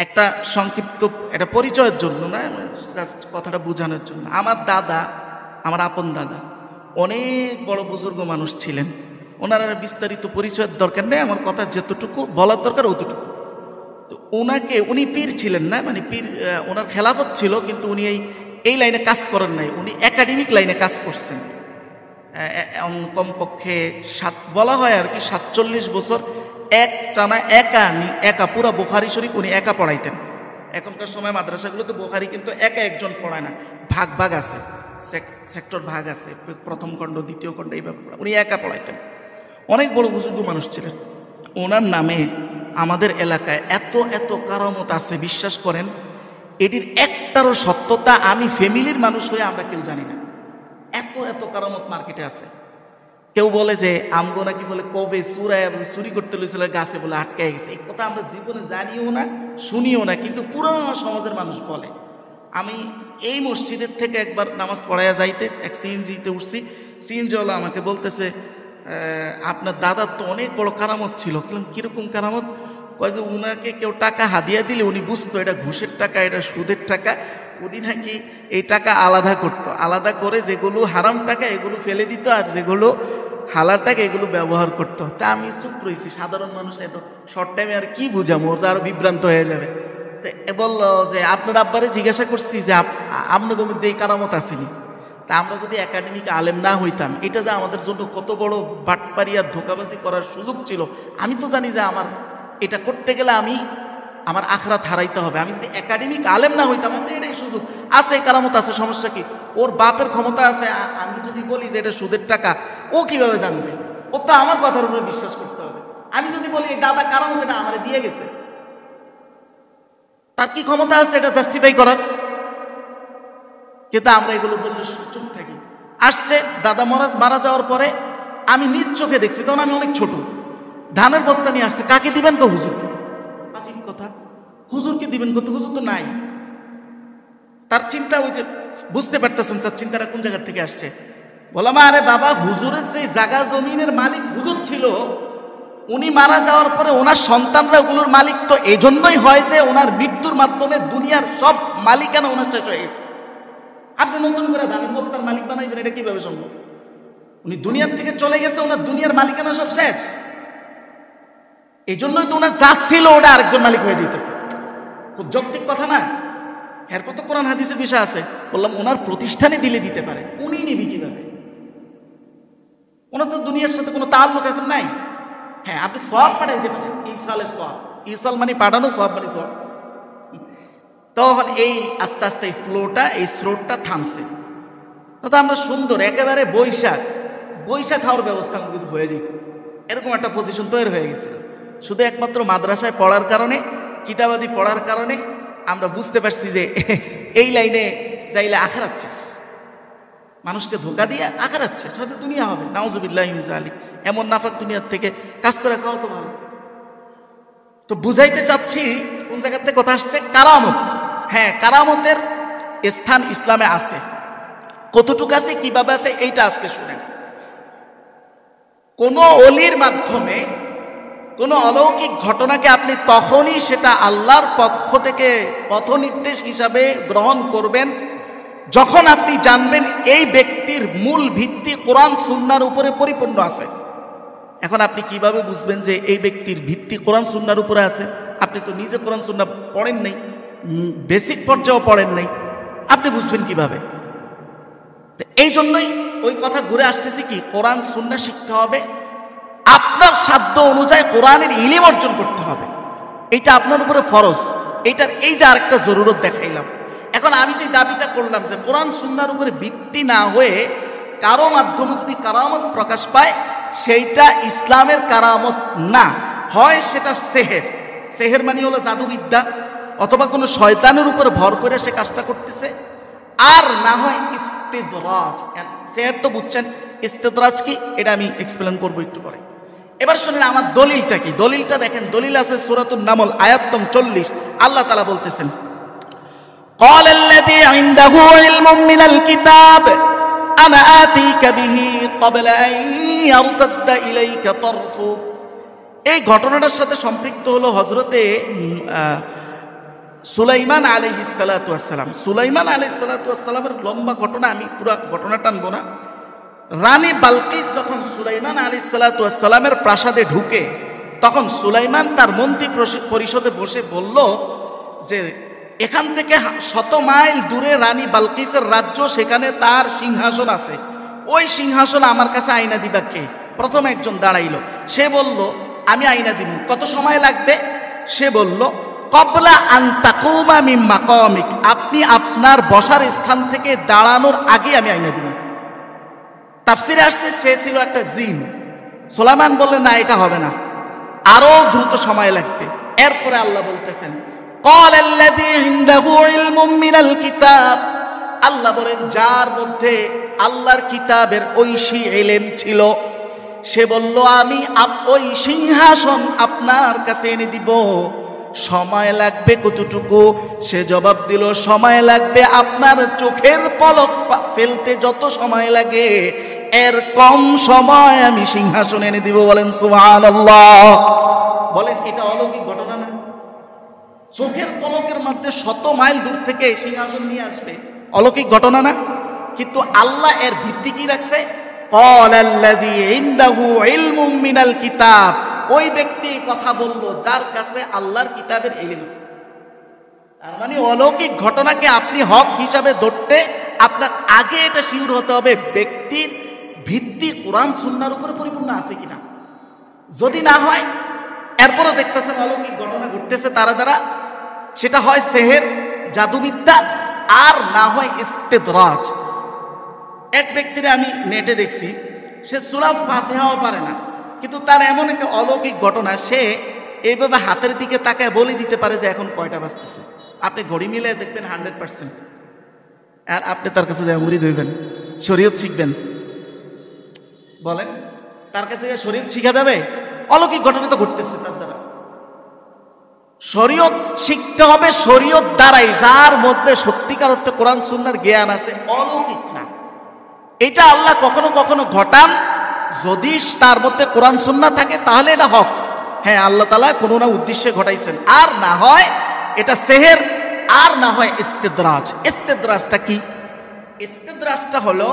একটা সংক্ষিপ্ত একটা পরিচয়ের জন্য না, জাস্ট কথাটা বোঝানোর জন্য। আমার দাদা, আমার আপন দাদা অনেক বড় বুজুর্গ মানুষ ছিলেন। ওনার বিস্তারিত পরিচয়ের দরকার নেই, আমার কথা যতটুকু বলার দরকার অতটুকু। তো ওনাকে, উনি পীর ছিলেন না, মানে পীর, ওনার খেলাফত ছিল, কিন্তু উনি এই লাইনে কাজ করেন নাই, উনি একাডেমিক লাইনে কাজ করছেন। কমপক্ষে বলা হয় আর কি 47 বছর একটানা একা পুরা বুখারী শরীফ উনি একা পড়াইতেন। এখনকার সময় মাদ্রাসাগুলোতে বুখারী কিন্তু একা একজন পড়ায় না, ভাগ ভাগ আছে, সেক্টর ভাগ আছে, প্রথম খণ্ড দ্বিতীয় খণ্ড, এইভাবে উনি একা পড়াইতেন। অনেক বড় বুজুর্গ মানুষ ছিলেন। ওনার নামে আমাদের এলাকায় এত এত কারামত আছে, বিশ্বাস করেন এটির একটারও সত্যতা আমি ফ্যামিলির মানুষ হয়ে আমরা কেউ জানি না। এত এত কারামত মার্কেটে আছে। কেউ বলে যে আমগো নাকি বলে কবে চুরি করতে লইছিল গাছে বলে আটকে গেছে, এই কথা আমরা জীবনে জানিও না শুনিও না, কিন্তু পুরো সমাজের মানুষ বলে। আমি এই মসজিদের থেকে একবার নামাজ পড়াইয়া যাইতে এক সিএনজিতে উঠছি, সিএনজিওয়ালা আমাকে বলতেছে আপনার দাদার তো অনেক বড় কারামত ছিল। কিরকম কারামত? কয় যে উনাকে কেউ টাকা হাদিয়া দিলে উনি বুঝতো এটা ঘুষের টাকা, এটা সুদের টাকা। উনি নাকি এই টাকা আলাদা করতো, আলাদা করে যেগুলো হারাম টাকা এগুলো ফেলে দিত, আর যেগুলো হালাল টাকা এগুলো ব্যবহার করতো। তা আমি চুপ রয়েছি, সাধারণ মানুষ এত শর্ট টাইমে আর কি বুঝামো, ওর তো আরো বিভ্রান্ত হয়ে যাবে। তো বললো যে আপনার আব্বারে জিজ্ঞাসা করছি যে আপনার মধ্যে এই কারামত আসেনি। তা আমরা যদি একাডেমিক আলেম না হইতাম, এটা যে আমাদের জন্য কত বড় বাটপারি আর ধোকাবাজি করার সুযোগ ছিল। আমি তো জানি যে আমার এটা করতে গেলে আমার আখরাত হারাইতে হবে। আমি যদি একাডেমিক আলেম না হইতাম, তো এটাই সুযোগ আছে, কারামত আছে, সমস্যা কি? ওর বাপের ক্ষমতা আছে, আমি যদি বলি যে এটা সুদের টাকা, ও কিভাবে জানবে? ও তো আমার কথার উপরে বিশ্বাস করতে হবে। আমি যদি বলি এই দাদা কারামত এটা আমারে দিয়ে গেছে, তার কি ক্ষমতা আছে এটা জাস্টিফাই করার? কিন্তু আমরা এগুলো বললে চুপ থাকি। আসছে দাদা মারা যাওয়ার পরে আমি নিজ চোখে দেখছি, তখন আমি অনেক ছোট, ধানের বস্তা নিয়ে আসছে। কাকে দিবেন? গো হুজুর। বাজিব কথা, হুজুরকে দিবেন কত? হুজুর তো নাই। তার চিন্তা, ওই যে বুঝতে পারতেছেন তার চিন্তাটা কোন জায়গা থেকে আসছে। বললাম আরে বাবা, হুজুরের যে জায়গা জমিনের মালিক হুজুর ছিল, উনি মারা যাওয়ার পরে ওনার সন্তানরা ওগুলোর মালিক তো এই জন্যই হয় যে ওনার মৃত্যুর মাধ্যমে দুনিয়ার সব মালিকানা ওনার শেষ হয়ে গেছে। আপনি নতুন করে ধানের বস্তার মালিক বানাইবেন, এটা কিভাবে সম্ভব? উনি দুনিয়ার থেকে চলে গেছে, ওনার দুনিয়ার মালিকানা সব শেষ। এই জন্যই তো ওনার যা ছিল ওটা আরেকজন মালিক হয়ে যেতেছে। খুব যৌক্তিক কথা না? এরপর তো কোরআন হাদিসের বিষয় আছে। বললাম ওনার প্রতিষ্ঠানে দিতে পারে, উনি নিবি কিভাবে? ওনার তো দুনিয়ার সাথে কোনো তাল্লুক এখন নাই। হ্যাঁ, আপনি সওয়াব পাঠাইতে পারেন, ইসালের সওয়াব, ইসাল মানে পাঠানো, সওয়াব মানে সওয়াব। তখন এই আস্তে আস্তে এই ফ্লোটা, এই স্রোতটা থামছে। তো আমরা সুন্দর একেবারে বৈশাখ খাওয়ার ব্যবস্থা কিন্তু হয়ে যেত, এরকম একটা পজিশন তৈরি হয়ে গেছিল। শুধু একমাত্র মাদ্রাসায় পড়ার কারণে, কিতাবাদি পড়ার কারণে আমরা বুঝতে পারছি যে এই লাইনে যাইলে আখিরাত শেষ। মানুষকে ধোকা দিয়ে আখিরাত শেষ, হয়তো দুনিয়া হবে। নাউজুবিল্লাহি মিন যালিক। এমন নাফাক দুনিয়ার থেকে কাজ করে খাওয়া তো ভালো। তো বুঝাইতে চাচ্ছি কোন জায়গা থেকে কথা আসছে, কারামত। হ্যাঁ, কারামতের স্থান ইসলামে আছে। কতটুকু আছে, কিভাবে আছে, এইটা আজকে শুনেন। কোন অলির মাধ্যমে কোন অলৌকিক ঘটনাকে আপনি তখনই সেটা আল্লাহর পক্ষ থেকে পথ নির্দেশ হিসাবে গ্রহণ করবেন যখন আপনি জানবেন এই ব্যক্তির মূল ভিত্তি কোরআন সুন্নাহর উপরে পরিপূর্ণ আছে। এখন আপনি কিভাবে বুঝবেন যে এই ব্যক্তির ভিত্তি কোরআন সুন্নাহর উপরে আছে? আপনি তো নিজে কোরআন সুন্নাহ পড়েন নাই, বেসিক পর্যায়েও পড়েন নাই, আপনি বুঝবেন কিভাবে? এই জন্যই ওই কথা ঘুরে আসতেছি কি, কোরআন সুন্নাহ শিখতে হবে, আপনার সাধ্য অনুযায়ী কোরআনের ইলম অর্জন করতে হবে। এটা আপনার উপরে ফরজ। এইটার এই যে আরেকটা জরুরত দেখাইলাম। এখন আমি যে দাবিটা করলাম যে কোরআন সুন্নাহর উপরে ভিত্তি না হয়ে কারো মাধ্যমে যদি কারামত প্রকাশ পায়, সেইটা ইসলামের কারামত না, হয় সেটা সেহের মানে হলো জাদুবিদ্যা, অথবা কোনো শয়তানের উপরে ভর করে সে কাজটা করতেছে, আর না হয় ইস্তেদরাজ। সেহের তো বুঝছেন, ইস্তেদরাজ কি এটা আমি এক্সপ্লেন করবো একটু পরে। এবার শুনেন আমার দলিলটা কি। দলিলটা দেখেন, দলিল আছে সূরাতুন নামল আয়াত 40। আল্লাহ তাআলা বলতেছেন, قال الذي عنده علم من الكتاب أنا آتيك به قبل أن يرتد إليك طرفك। এই ঘটনাটার সাথে সম্পৃক্ত হলো হযরতে সুলাইমান আলাইহিস সালাতু ওয়াস সালাম। সুলাইমান আলাইহিস সালাতু ওয়াস সালামের লম্বা ঘটনা, আমি পুরো ঘটনা টানবো না। রানী বালকিস যখন সুলাইমান আলাইহিস সালাতু ওয়াস সালামের প্রাসাদে ঢুকে, তখন সুলাইমান তার মন্ত্রী পরিষদে বসে বলল যে এখান থেকে 100 মাইল দূরে রানী বালকিসের রাজ্য, সেখানে তার সিংহাসন আছে, ওই সিংহাসন আমার কাছে আইনা দিবা কে? প্রথম একজন দাঁড়াইল, সে বলল আমি আইনা দিব। কত সময় লাগবে? সে বলল ক্বাবলা আন তাকুমা মিন মাকামিক, আপনি আপনার বসার স্থান থেকে দাঁড়ানোর আগে আমি আইনা দিব। তাফসিরে আসছে সে ছিল একটা জিন। সুলাইমান বললেন না, এটা হবে না, আরো দ্রুত সময় লাগবে। এরপরে আল্লাহ বলতেছেন ক্বালাল্লাযী ইনদাহু ইলমুম মিনাল কিতাব, আল্লাহ বলেন যার মধ্যে আল্লাহর কিতাবের ঐশী ইলম ছিল, সে বলল আমি ওই সিংহাসন আপনার কাছে এনে দিব। সময় লাগবে কতটুকু? সে জবাব দিল সময় লাগবে আপনার চোখের পলক ফেলতে যত সময় লাগে এর কম সময় আমি সিংহাসন এনে দিব। বলেন সুবহানাল্লাহ। বলেন এটা অলৌকিক ঘটনা না? চোখের পলকের মধ্যে 100 মাইল দূর থেকে সিংহাসন নিয়ে আসবে, অলৌকিক ঘটনা না? কিন্তু আল্লাহ এর ভিত্তি কি রাখছে? ক্বালাল্লাযী ইনদাহু ইলমুম মিনাল কিতাব, ওই ব্যক্তি কথা বললো যার কাছে আল্লাহর কিতাবের ইলম আছে। তার মানে অলৌকিক ঘটনাকে আপনি হক হিসাবে ধরতে আপনার আগে এটা শিওর হতে হবে ব্যক্তির ভিত্তি কোরআন সুন্নাহর উপরে পরিপূর্ণ আছে কিনা। যদি না হয়, এরপরও দেখতেছেন অলৌকিক ঘটনা ঘটতেছে তারা দ্বারা, সেটা হয় সেহের, জাদুবিদ্যা, আর না হয় ইস্তেদরাজ। এক ব্যক্তিরে আমি নেটে দেখছি, সে সূরা ফাতিহাও পারে না, কিন্তু তার এমন একটা অলৌকিক ঘটনা, সে এইভাবে হাতের দিকে তাকায় বলে দিতে পারে যে এখন কয়টা বাজতেছে। আপনি ঘড়ি মিলে দেখবেন 100%। আর আপনি তার কাছে যা মুরিদ হইবেন, শরীয়ত শিখবেন, বলেন তার কাছে শরীয়ত শিখা যাবে? অলৌকিক ঘটনা তো ঘটতেছে তার দ্বারা। শরীয়ত শিখতে হবে শরীয়ত দ্বারাই, যার মধ্যে সত্যিকার অর্থে কোরআন সুন্নাহর জ্ঞান আছে, অলৌকিক না। এটা আল্লাহ কখনো কখনো ঘটান, যদি তার মধ্যে কোরআন সুন্নাহ থাকে তাহলে এটা হক। হ্যাঁ, আল্লাহ তাআলা কোনো না উদ্দেশ্যে ঘটাইছেন। আর না হয় এটা সেহের, আর না হয় ইস্তেদরাজ। ইস্তেদরাজটা কি? ইস্তেদরাজটা হলো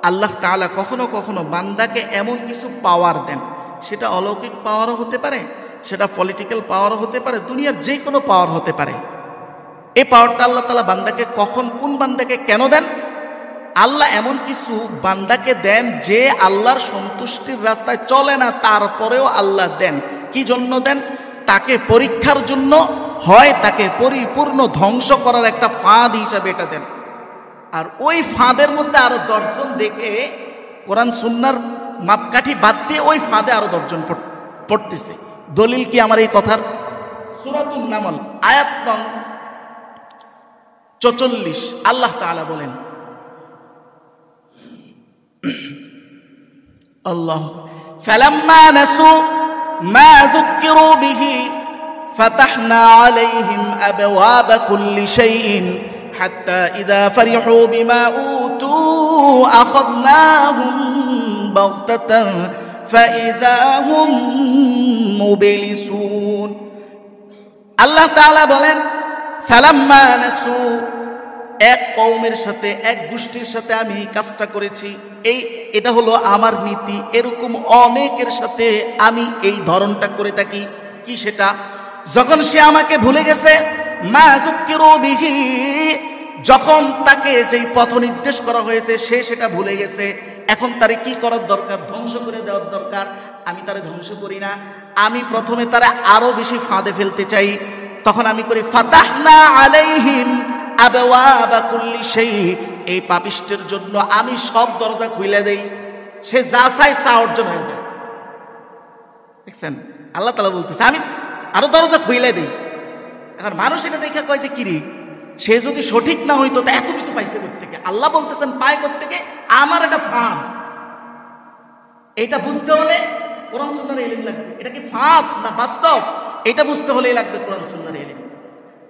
আল্লাহ তাআলা কখনো কখনো বান্দাকে এমন কিছু পাওয়ার দেন, সেটা অলৌকিক পাওয়ারও হতে পারে, সেটা পলিটিক্যাল পাওয়ারও হতে পারে, দুনিয়ার যে কোনো পাওয়ার হতে পারে। এই পাওয়ারটা আল্লাহ তাআলা বান্দাকে কখন, কোন বান্দাকে কেন দেন? আল্লাহ এমন কিছু বান্দাকে দেন যে আল্লাহর সন্তুষ্টির রাস্তায় চলে না, তারপরেও আল্লাহ দেন। কি জন্য দেন? তাকে পরীক্ষার জন্য, হয় তাকে পরিপূর্ণ ধ্বংস করার একটা ফাঁদ হিসাবে এটা দেন। আর ওই ফাঁদের মধ্যে আরো 10 জন দেখে কোরআন সুন্নাহর মাপকাঠি বাদ দিয়ে ওই ফাঁদে আরো 10 জন পড়তেছে। দলিল কি আমার এই কথার? সূরাতুন নামল আয়াত নং 44 আল্লাহ তাআলা বলেন, আল্লাহ ফালাম্মা নাসু মা যুক্কিরু বিহি ফাতাহনা আলাইহিম আবওয়াবা কুল্লি শাইইন হাত্তা ইযা ফারিহু বিমা উতু আখাযনাহুম বাগতাতান ফাইযা হুম মুবলিসুন। আল্লাহ তাআলা বলেন ফালাম্মা নাসু, এক কওমের সাথে, এক গোষ্ঠীর সাথে আমি কাজটা করেছি। এটা হলো আমার নীতি। এরকম অনেকের সাথে আমি এই ধরনটা করে থাকি। কি সেটা? যখন সে আমাকে ভুলে গেছে, মা যুক্কিরু বিহি, যখন তাকে যেই পথ নির্দেশ করা হয়েছে সে সেটা ভুলে গেছে, এখন তারে কি করার দরকার? ধ্বংস করে দেওয়ার দরকার। আমি তারে ধ্বংস করি না, আমি প্রথমে তারা আরো বেশি ফাঁদে ফেলতে চাই। তখন আমি করি ফাতাহনা আলাইহিম আবওয়াবা কুল্লি শাই, এই পাপিষ্টের জন্য আমি সব দরজা খুলে দেই, সে যা চায় তা অর্জন হয়ে যায়। দেখছেন, আল্লাহ তাআলা বলতেছে আমি আরো দরজা খুলে দেই। এখন মানুষ এটা দেখে কয় যে কিরে, সে যদি সঠিক না হইতো তা এত কিছু পাইছে কোত্থেকে? আল্লাহ বলতেছেন পায় কোত্থেকে? আমার এটা ফাঁদ। এটা বুঝতে হলে কোরআন সুন্নাহর ইলম লাগবে। এটা কি ফাঁদ না বাস্তব? এটা বুঝতে হলেই লাগবে কোরআন সুন্নাহর ইলম।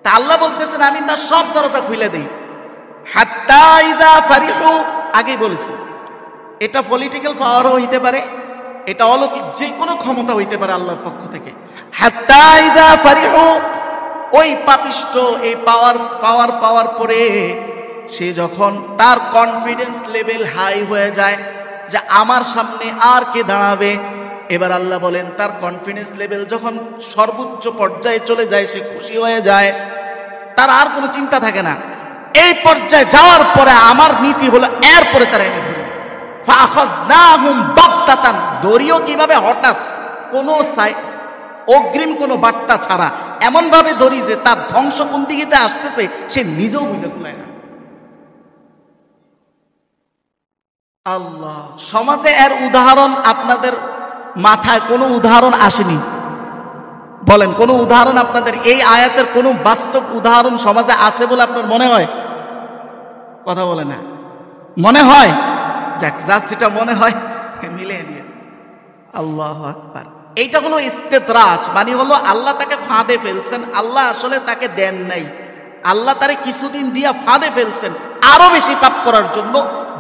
তা আল্লাহ বলতেছেন আমি তার সব দরজা খুলে দেই। হাত্তা ইযা ফারিহু, আগেই বলেছি এটা পলিটিক্যাল পাওয়ারও হইতে পারে, এটা অলৌকিক যে কোনো ক্ষমতা হইতে পারে আল্লাহর পক্ষ থেকে। হাত্তা ইযা ফারিহু, ওই পাপিষ্ট এই পাওয়ার পরে সে যখন তার কনফিডেন্স লেভেল হাই হয়ে যায় যে আমার সামনে আর কে দাঁড়াবে, এবার আল্লাহ বলেন তার কনফিডেন্স লেভেল যখন সর্বোচ্চ পর্যায়ে চলে যায়, সে খুশি হয়ে যায়, তার আর কোনো চিন্তা থাকে না। এই পর্যায়ে যাওয়ার পরে আমার নীতি হলো এরপরে তারা এনে ধরি ফাখাযনাহুম বাগতাতান, ধরিও কিভাবে? হঠাৎ। কোনো অগ্রিম কোনো বার্তা ছাড়া এমনভাবে ধরি যে তার ধ্বংস কোন দিকে আসতেছে সে নিজেও বুঝে কুলায় না। আল্লাহ, সমাজে এর উদাহরণ আপনাদের মাথায় কোনো উদাহরণ আসেনি? বলেন, কোনো উদাহরণ আপনাদের এই আয়াতের কোনো বাস্তব উদাহরণ সমাজে আছে বলে আপনার মনে হয়? কথা বলে না, মনে হয়? যাক, যা যেটা মনে হয় মিলিয়ে দিয়ে। আল্লাহু আকবার। এইটা হলো ইস্তেদরাজ, মানে হলো আল্লাহ তাকে ফাঁদে ফেলছেন। আল্লাহ আসলে তাকে দেন নাই, আল্লাহ তারে কিছুদিন দিয়া ফাঁদে ফেলছেন আরো বেশি পাপ করার জন্য।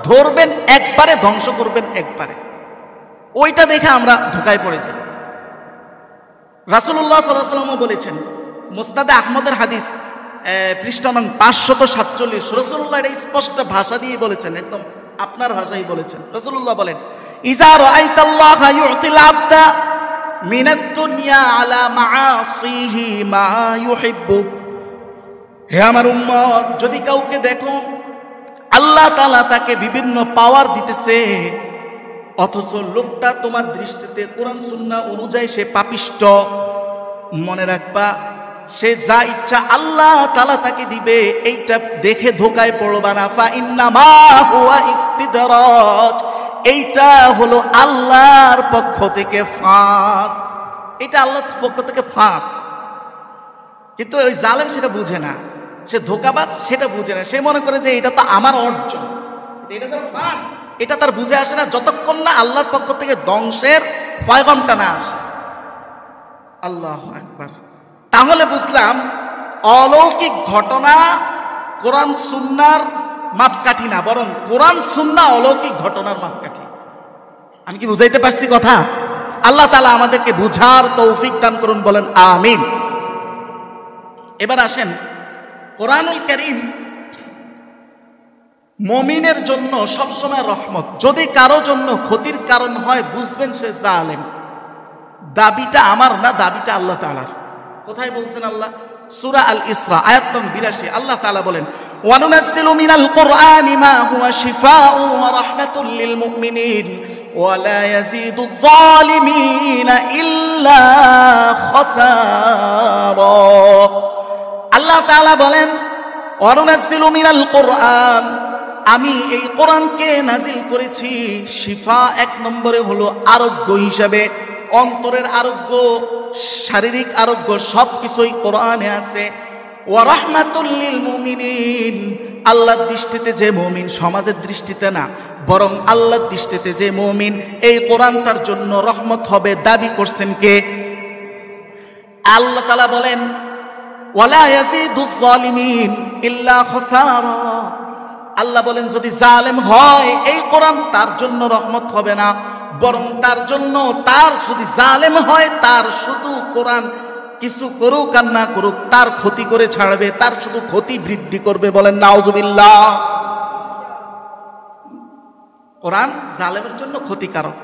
ধরবেন একবারে, ধ্বংস করবেন একবারে। ওইটা দেখে আমরা ধোকায় পড়ে যাই। রাসূলুল্লাহ সাল্লাল্লাহু আলাইহি ওয়াসাল্লাম বলেছেন, মুসনাদে আহমদের হাদিস, পৃষ্ঠা নং 547, রাসূলুল্লাহ এটা স্পষ্ট ভাষা দিয়ে বলেছেন, একদম আপনার ভাষায় বলেছেন। রাসূলুল্লাহ বলেন, ইজা রাআইতাল্লাহা ইউতিল আবদা মিনাদ দুনিয়া আলা মাআসিহি মা ইউহিব্বু। হে আমার উম্মত, যদি কাউকে দেখো আল্লাহ তাআলা তাকে বিভিন্ন পাওয়ার দিতেছে, অথচ লোকটা তোমার দৃষ্টিতে কোরআন সুন্নাহ অনুযায়ী সে পাপিষ্ট, মনে রাখবা সে যা ইচ্ছা আল্লাহ তাআলা তাকে দিবে, এইটা দেখে ধোকায় পড়বা না। ফা ইন্নামা হুয়া ইস্তিদরাজ, এইটা হলো আল্লাহর পক্ষ থেকে ফাঁদ। এটা আল্লাহর পক্ষ থেকে ফাঁদ। কিন্তু ওই জালেম সেটা বুঝে না, সে ধোকাবাজ সেটা বুঝে না। সে মনে করে যে এটা তো আমার অর্জন, এটা তো ফাঁদ। এটা তার বুঝে আসে না যতক্ষণ না আল্লাহর পক্ষ থেকে ধ্বংসের পয়গামটা না আসে। আল্লাহু আকবার। তাহলে বুঝলাম অলৌকিক ঘটনা কোরআন সুন্নাহর মাপকাঠি না, বরং কোরআন সুন্নাহ অলৌকিক ঘটনার মাপকাঠি। আমি কি বুঝাইতে পারছি কথা? আল্লাহ তাআলা আমাদেরকে বুঝার তৌফিক দান করুন, বলেন আমিন। এবার আসেন, কোরআনুল কারীম মুমিনের জন্য সবসময় রহমত। যদি কারো জন্য ক্ষতির কারণ হয়, বুঝবেন সে জালেম। দাবিটা আমার না, দাবিটা আল্লাহ তাআলার। কোথায় বলছেন আল্লাহ? সূরা আল ইসরা আয়াত নং 82, আল্লাহ তাআলা বলেন, ওয়া নুনাজ্জিলু মিনাল কুরআনি মা হুয়া শিফাউন ওয়া রাহমাতুল লিল মুমিনিন ওয়া লা ইয়াজিদুয যালিমিনা ইল্লা খাসারা। আল্লাহ তাআলা বলেন, ওয়া নুনাজ্জিলু মিনাল কুরআন, আমি এই কোরআনকে নাজিল করেছি শিফা, এক নম্বরে হলো আরোগ্য হিসাবে। অন্তরের আরোগ্য, শারীরিক আরোগ্য সবকিছুই কোরআনে আছে। ওয়া রাহমাতুল লিল মুমিনিন, আল্লাহর দৃষ্টিতে যে মুমিন, সমাজের দৃষ্টিতে না, বরং আল্লাহর দৃষ্টিতে যে মুমিন, এই কোরআন তার জন্য রহমত হবে। দাবি করছেন কে? আল্লাহ তাআলা বলেন, ওয়ালা ইয়াজিদুয যালিমিন ইল্লা খাসারা। আল্লাহ বলেন, যদি জালেম হয় এই কোরআন তার জন্য রহমত হবে না, বরং তার জন্য, তার যদি জালেম হয় তার শুধু কোরআন কিছু করুক আর না করুক তার ক্ষতি করে ছাড়বে, তার শুধু ক্ষতি বৃদ্ধি করবে। বলেন নাউজুবিল্লাহ। কোরআন জালেমের জন্য ক্ষতিকারক।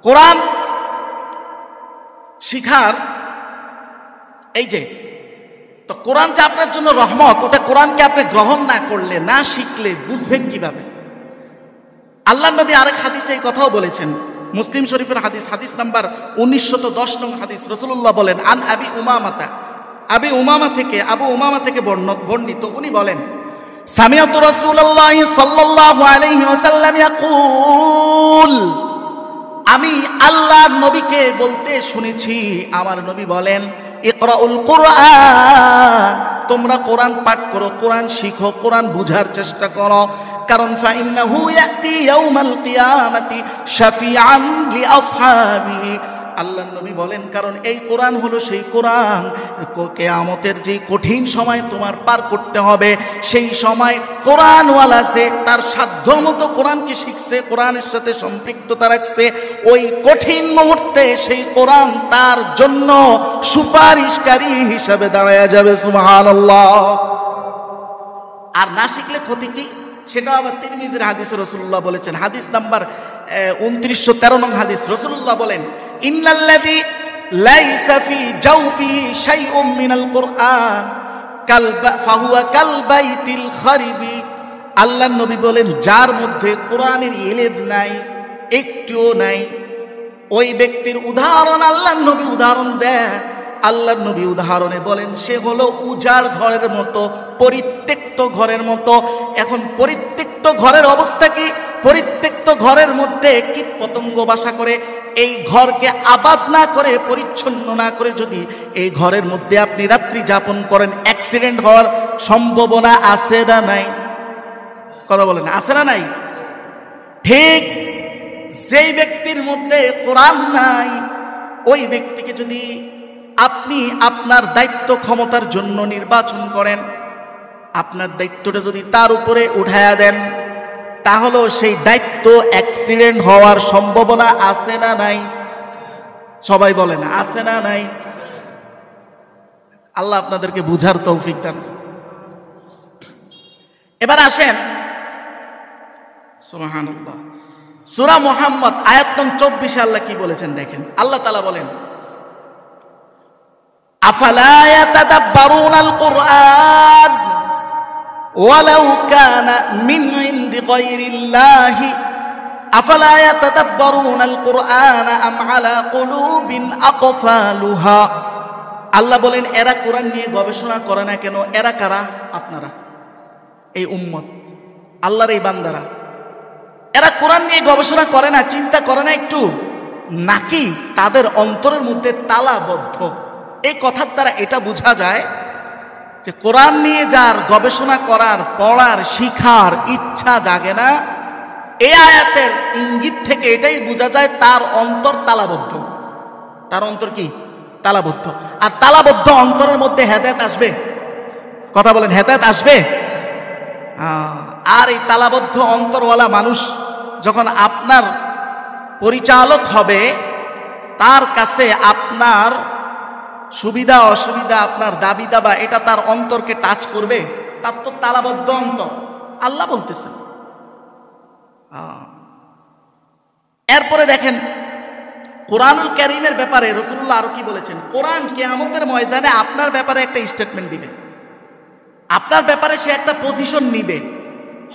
কোরআন শিখার, এই যে তো কোরআন যে আপনার জন্য রহমত, ওটা কোরআনকে আপনি গ্রহণ না করলে, না শিখলে বুঝবেন কিভাবে? আল্লাহ নবী আরেক হাদিসে এই কথাও বলেছেন, মুসলিম শরীফের হাদিস, হাদিস নাম্বার 1910 নং হাদিস। রাসূলুল্লাহ বলেন, আন আবি উমামাতা, আবু উমামা থেকে বর্ণিত, উনি বলেন, সামিআতু রাসূলুল্লাহ সাল্লাল্লাহু আলাইহি ওয়াসাল্লাম ইয়াকুল, আমি আল্লাহর নবীকে বলতে শুনেছি, আমার নবী বলেন, ইকরাউল কুরআন, তোমরা কোরআন পাঠ করো, কোরআন শিখো, কোরআন বুঝার চেষ্টা করো। কারণ ফাইন্নাহু ইয়াতি ইয়াউমাল কিয়ামাতি শাফিআন লিআসহাবিহি, আল্লাহর নবী বলেন, কারণ এই কোরআন হলো সেই কোরআন, কিয়ামতের যে কঠিন সময় তোমার পার করতে হবে, সেই সময় কোরআনওয়ালা যে তার সাধ্য মতো কোরআনকে শিখছে, কোরআনের সাথে সম্পৃক্ততা রাখছে, ওই কঠিন মুহূর্তে সেই কোরআন তার জন্য সুপারিশকারী হিসাবে দাঁড়ায় যাবে। সুবহানাল্লাহ। আর না শিখলে ক্ষতি কি? সেটা আবার তিরমিজির হাদিসে রাসূলুল্লাহ বলেছেন, হাদিস নাম্বার 2913 নং হাদিস। রাসূলুল্লাহ বলেন, ইন্নাল্লাযী লাইসা ফি জাওফিহি শাইউম মিনাল কুরআন ফাহুয়া কালবাইতিল খারিবি। আল্লাহর নবী বলেন, যার মধ্যে কোরআনের ইলম নাই, একটুও নাই, ওই ব্যক্তির উদাহরণ আল্লাহর নবী উদাহরণ দেন। আল্লাহর নবী উদাহরণে বলেন সে হলো উজাড় ঘরের মতো, পরিত্যক্ত ঘরের মতো। এখন পরিত্যক্ত ঘরের অবস্থা কি? পরিত্যক্ত ঘরের মধ্যে কীট পতঙ্গ বাসা করে। এই ঘরকে আবাদ না করে, পরিচ্ছন্ন না করে যদি এই ঘরের মধ্যে আপনি রাত্রি যাপন করেন, অ্যাক্সিডেন্ট হওয়ার সম্ভাবনা আছে না নাই? কথা বলেন, আছে না নাই? ঠিক যেই ব্যক্তির মধ্যে কোরআন নাই, ওই ব্যক্তিকে যদি আপনি আপনার দায়িত্ব ক্ষমতার জন্য নির্বাচন করেন, আপনার দায়িত্বটা যদি তার উপরে উঠায়া দেন, তাহলে সেই দায়িত্ব অ্যাক্সিডেন্ট হওয়ার সম্ভাবনা আছে না নাই? সবাই বলেন আছে না নাই? আল্লাহ আপনাদেরকে বুঝার তৌফিক দান। এবার আসেন সুবহানাল্লাহ, সূরা মুহাম্মদ আয়াত নং 24 আল্লাহ কি বলেছেন দেখেন। আল্লাহ তাআলা বলেন আফালা ইয়াতাদাব্বারুনাল কুরআন ওয়ালাউ কানা মিন ইনদি গায়রিল্লাহি আফালা ইয়াতাদাব্বারুনাল কুরআন আম আলা কুলুবিন আকফালুহা। আল্লাহ বলেন এরা কোরআন নিয়ে গবেষণা করে না কেন? এরা কারা? আপনারা, এই উম্মত, আল্লাহর এই বান্দারা। এরা কোরআন নিয়ে গবেষণা করে না, চিন্তা করে না একটু, নাকি তাদের অন্তরের মধ্যে তালাবদ্ধ? এই কথার দ্বারা এটা বোঝা যায় যে কোরআন নিয়ে যার গবেষণা করার, পড়ার, শিখার ইচ্ছা জাগে না, এই আয়াতের ইঙ্গিত থেকে এটাই বোঝা যায় তার অন্তর তালাবদ্ধ। তার অন্তর কি? তালাবদ্ধ। আর তালাবদ্ধ অন্তরের মধ্যে হেদায়েত আসবে? কথা বলেন, হেদায়েত আসবে? আর এই তালাবদ্ধ অন্তরওয়ালা মানুষ যখন আপনার পরিচালক হবে, তার কাছে আপনার সুবিধা অসুবিধা, আপনার দাবি দাবা, এটা তার অন্তরকে টাচ করবে? তার তো তালাবদ্ধ অন্তর। আল্লাহ বলতেছেন। এরপরে দেখেন কোরআনুল কারীমের ব্যাপারে রাসূলুল্লাহ আরো কি বলেছেন। কোরআন কিয়ামতের ময়দানে আপনার ব্যাপারে একটা স্টেটমেন্ট দিবে, আপনার ব্যাপারে সে একটা পজিশন নিবে,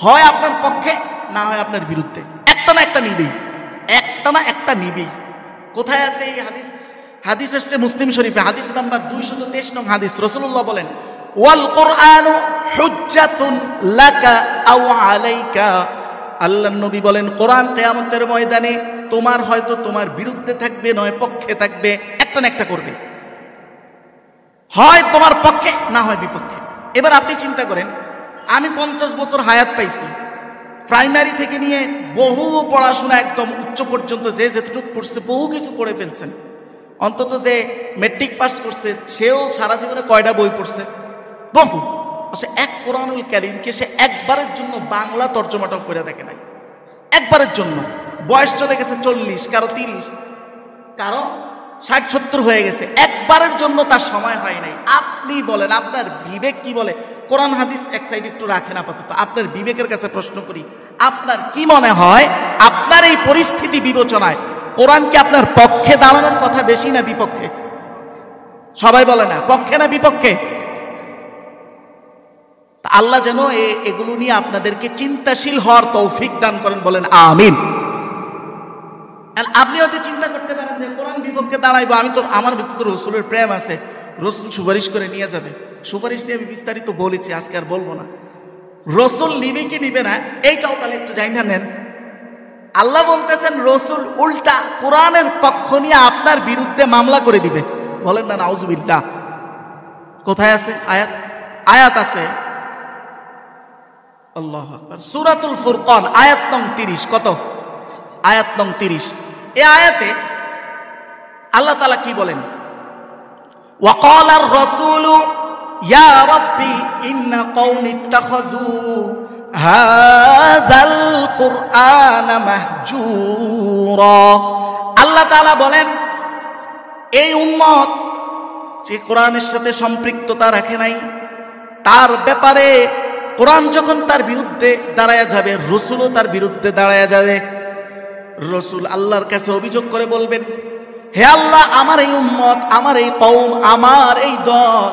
হয় আপনার পক্ষে না হয় আপনার বিরুদ্ধে। একটা না একটা নিবেই, একটা না একটা নিবেই। কোথায় আছে এই হাদিস? হাদিস এসেছে মুসলিম শরীফে, হাদিস নাম্বার 223 নং হাদিস। রাসূলুল্লাহ বলেন ওয়াল কুরআনু হুজ্জাতুন লাকা আও আলাইকা। আল্লাহর নবী বলেন কোরআন কিয়ামতের ময়দানে তোমার হয়তো তোমার বিরুদ্ধে থাকবে, নয় পক্ষে থাকবে। একটা না একটা করবে, হয় তোমার পক্ষে না হয় বিপক্ষে। এবার আপনি চিন্তা করেন, আমি 50 বছর হায়াত পাইছি, প্রাইমারি থেকে নিয়ে বহু পড়াশোনা একদম উচ্চ পর্যন্ত, যে যেটুকু পড়ছে বহু কিছু পড়ে ফেলছেন। অন্তত যে মেট্রিক পাস করছে সেও সারা জীবনে কয়টা বই পড়ছে? বহু। এক কোরআনুল কারীমকে সে একবারের জন্য বাংলা তর্জমাটাও করে দেখে নাই, একবারের জন্য। বয়স চলে গেছে 40, কারো 30, কারো 60-70 হয়ে গেছে, একবারের জন্য তার সময় হয় নাই। আপনি বলেন, আপনার বিবেক কি বলে? কোরআন হাদিস এক সাইড একটু রাখেন আপাতত, আপনার বিবেকের কাছে প্রশ্ন করি, আপনার কি মনে হয় আপনার এই পরিস্থিতি বিবেচনায় কোরআন কি আপনার পক্ষে দাঁড়ানোর কথা বেশি না বিপক্ষে? সবাই বলে না, পক্ষে না বিপক্ষে? আল্লাহ যেন এগুলো নিয়ে আপনাদেরকে চিন্তাশীল হওয়ার তৌফিক দান করেন, বলেন আমিন। আপনি হয়তো চিন্তা করতে পারেন যে কোরআন বিপক্ষে দাঁড়াইবো, আমি তো, আমার ভিতরে রসুলের প্রেম আছে, রসুল সুপারিশ করে নিয়ে যাবে। সুপারিশ নিয়ে আমি বিস্তারিত বলেছি, আজকে আর বলবো না। রসুল নিবে কি নিবে না এইটাও তাহলে একটু জানা নেন। আল্লাহ বলতেছেন রসুল উল্টা কোরআনের পক্ষ নিয়ে আপনার বিরুদ্ধে মামলা করে দিবে। বলেন না নাউজুবিল্লাহ। কোথায় আছে আয়াত? আয়াত আছে আল্লাহু আকবার, সূরাতুল ফুরকান আয়াত নং 30। কত? আয়াত নং 30। এই আয়াতে আল্লাহ তাআলা কি বলেন? ওয়াকালার রাসূলু ইয়া রাব্বি ইন্না কওমি ইত্তাখাযু হাযাল কুরআনা মাহজুরা। আল্লাহ তাআলা বলেন এই উম্মত যে কোরআনের সাথে সম্পৃক্ততা রাখে নাই, তার ব্যাপারে কোরআন যখন তার বিরুদ্ধে দাঁড়ায়া যাবে, রসুলও তার বিরুদ্ধে দাঁড়ায়া যাবে। রসুল আল্লাহর কাছে অভিযোগ করে বলবেন, হে আল্লাহ, আমার এই উম্মত, আমার এই কওম, আমার এই দল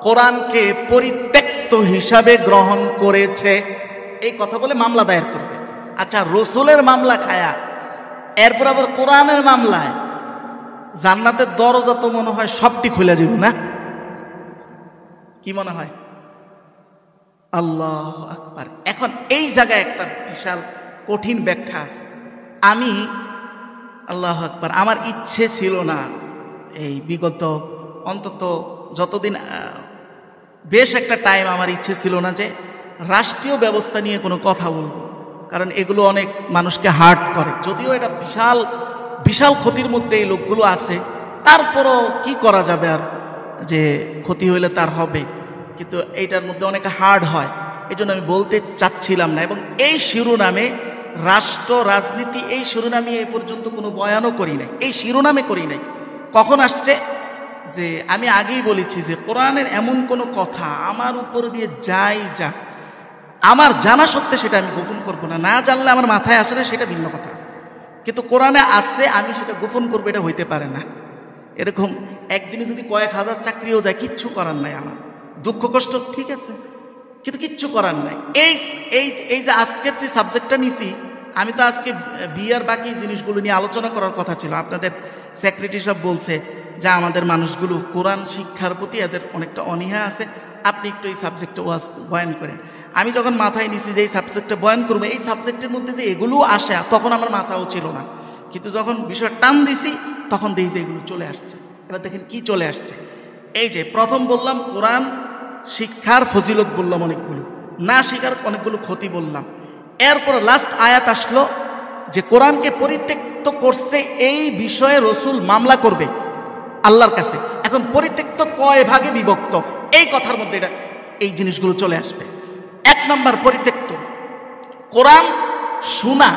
কোরআনকে পরিত্যক্ত হিসাবে গ্রহণ করেছে। এই কথা বলে মামলা দায়ের করবে। আচ্ছা, রসুলের মামলা খায়া এরপর আবার কোরআনের মামলায় জান্নাতের দরজা তো মনে হয় সবটি খুলে যাবে না? কি মনে হয়? আল্লাহু আকবার। এখন এই জায়গায় একটা বিশাল কঠিন ব্যাখ্যা আছে। আমি আল্লাহু আকবার, আমার ইচ্ছে ছিল না এই বিগত অন্তত যতদিন, বেশ একটা টাইম আমার ইচ্ছে ছিল না যে রাষ্ট্রীয় ব্যবস্থা নিয়ে কোনো কথা বলবো, কারণ এগুলো অনেক মানুষকে হার্ট করে। যদিও এটা বিশাল বিশাল ক্ষতির মধ্যে এই লোকগুলো আছে, তারপরও কি করা যাবে, আর যে ক্ষতি হইলে তার হবে, কিন্তু এইটার মধ্যে অনেক হার্ড হয়, এই জন্য আমি বলতে চাচ্ছিলাম না। এবং এই শিরোনামে রাষ্ট্র রাজনীতি, এই শিরোনামে এ পর্যন্ত কোনো বয়ানও করি নাই, এই শিরোনামে করি নাই। কখন আসছে যে আমি আগেই বলেছি যে কোরআনের এমন কোনো কথা আমার উপর দিয়ে যাই যাক, আমার জানা সত্ত্বে সেটা আমি গোপন করবো না। না জানলে আমার মাথায় আসে না, সেটা ভিন্ন কথা, কিন্তু কোরআনে আসছে আমি সেটা গোপন করবো, এটা হইতে পারে না। এরকম একদিনে যদি কয়েক হাজার চাকরিও যায়, কিচ্ছু করার নাই, আমার দুঃখ কষ্ট ঠিক আছে, কিন্তু কিচ্ছু করার নাই। এই এই এই যে আজকের যে সাবজেক্টটা নিছি, আমি তো আজকে বিয়ের বাকি জিনিসগুলো নিয়ে আলোচনা করার কথা ছিল। আপনাদের সেক্রেটারি সাহেব বলছে যে আমাদের মানুষগুলো কোরআন শিক্ষার প্রতি এদের অনেকটা অনীহা আছে, আপনি একটু এই সাবজেক্টে বয়ান করেন। আমি যখন মাথায় নিছি যে এই সাবজেক্টে বয়ান করবো, এই সাবজেক্টের মধ্যে যে এগুলোও আসে, তখন আমার মাথাও ছিল না, কিন্তু যখন বিষয় টান দিছি তখন দেখি যে এগুলো চলে আসছে। এবার দেখেন কি চলে আসছে। এই যে প্রথম বললাম কোরআন শিক্ষার ফজিলত বললাম অনেকগুলো, না শিখার অনেকগুলো ক্ষতি বললাম। এরপর লাস্ট আয়াত আসলো যে কোরআনকে পরিত্যক্ত করছে এই বিষয়ে রসুল মামলা করবে আল্লাহর কাছে। এখন পরিত্যক্ত কয় ভাগে বিভক্ত, এই কথার মধ্যে এটা এই জিনিসগুলো চলে আসবে। এক নম্বর, পরিত্যক্ত কোরআন শোনা,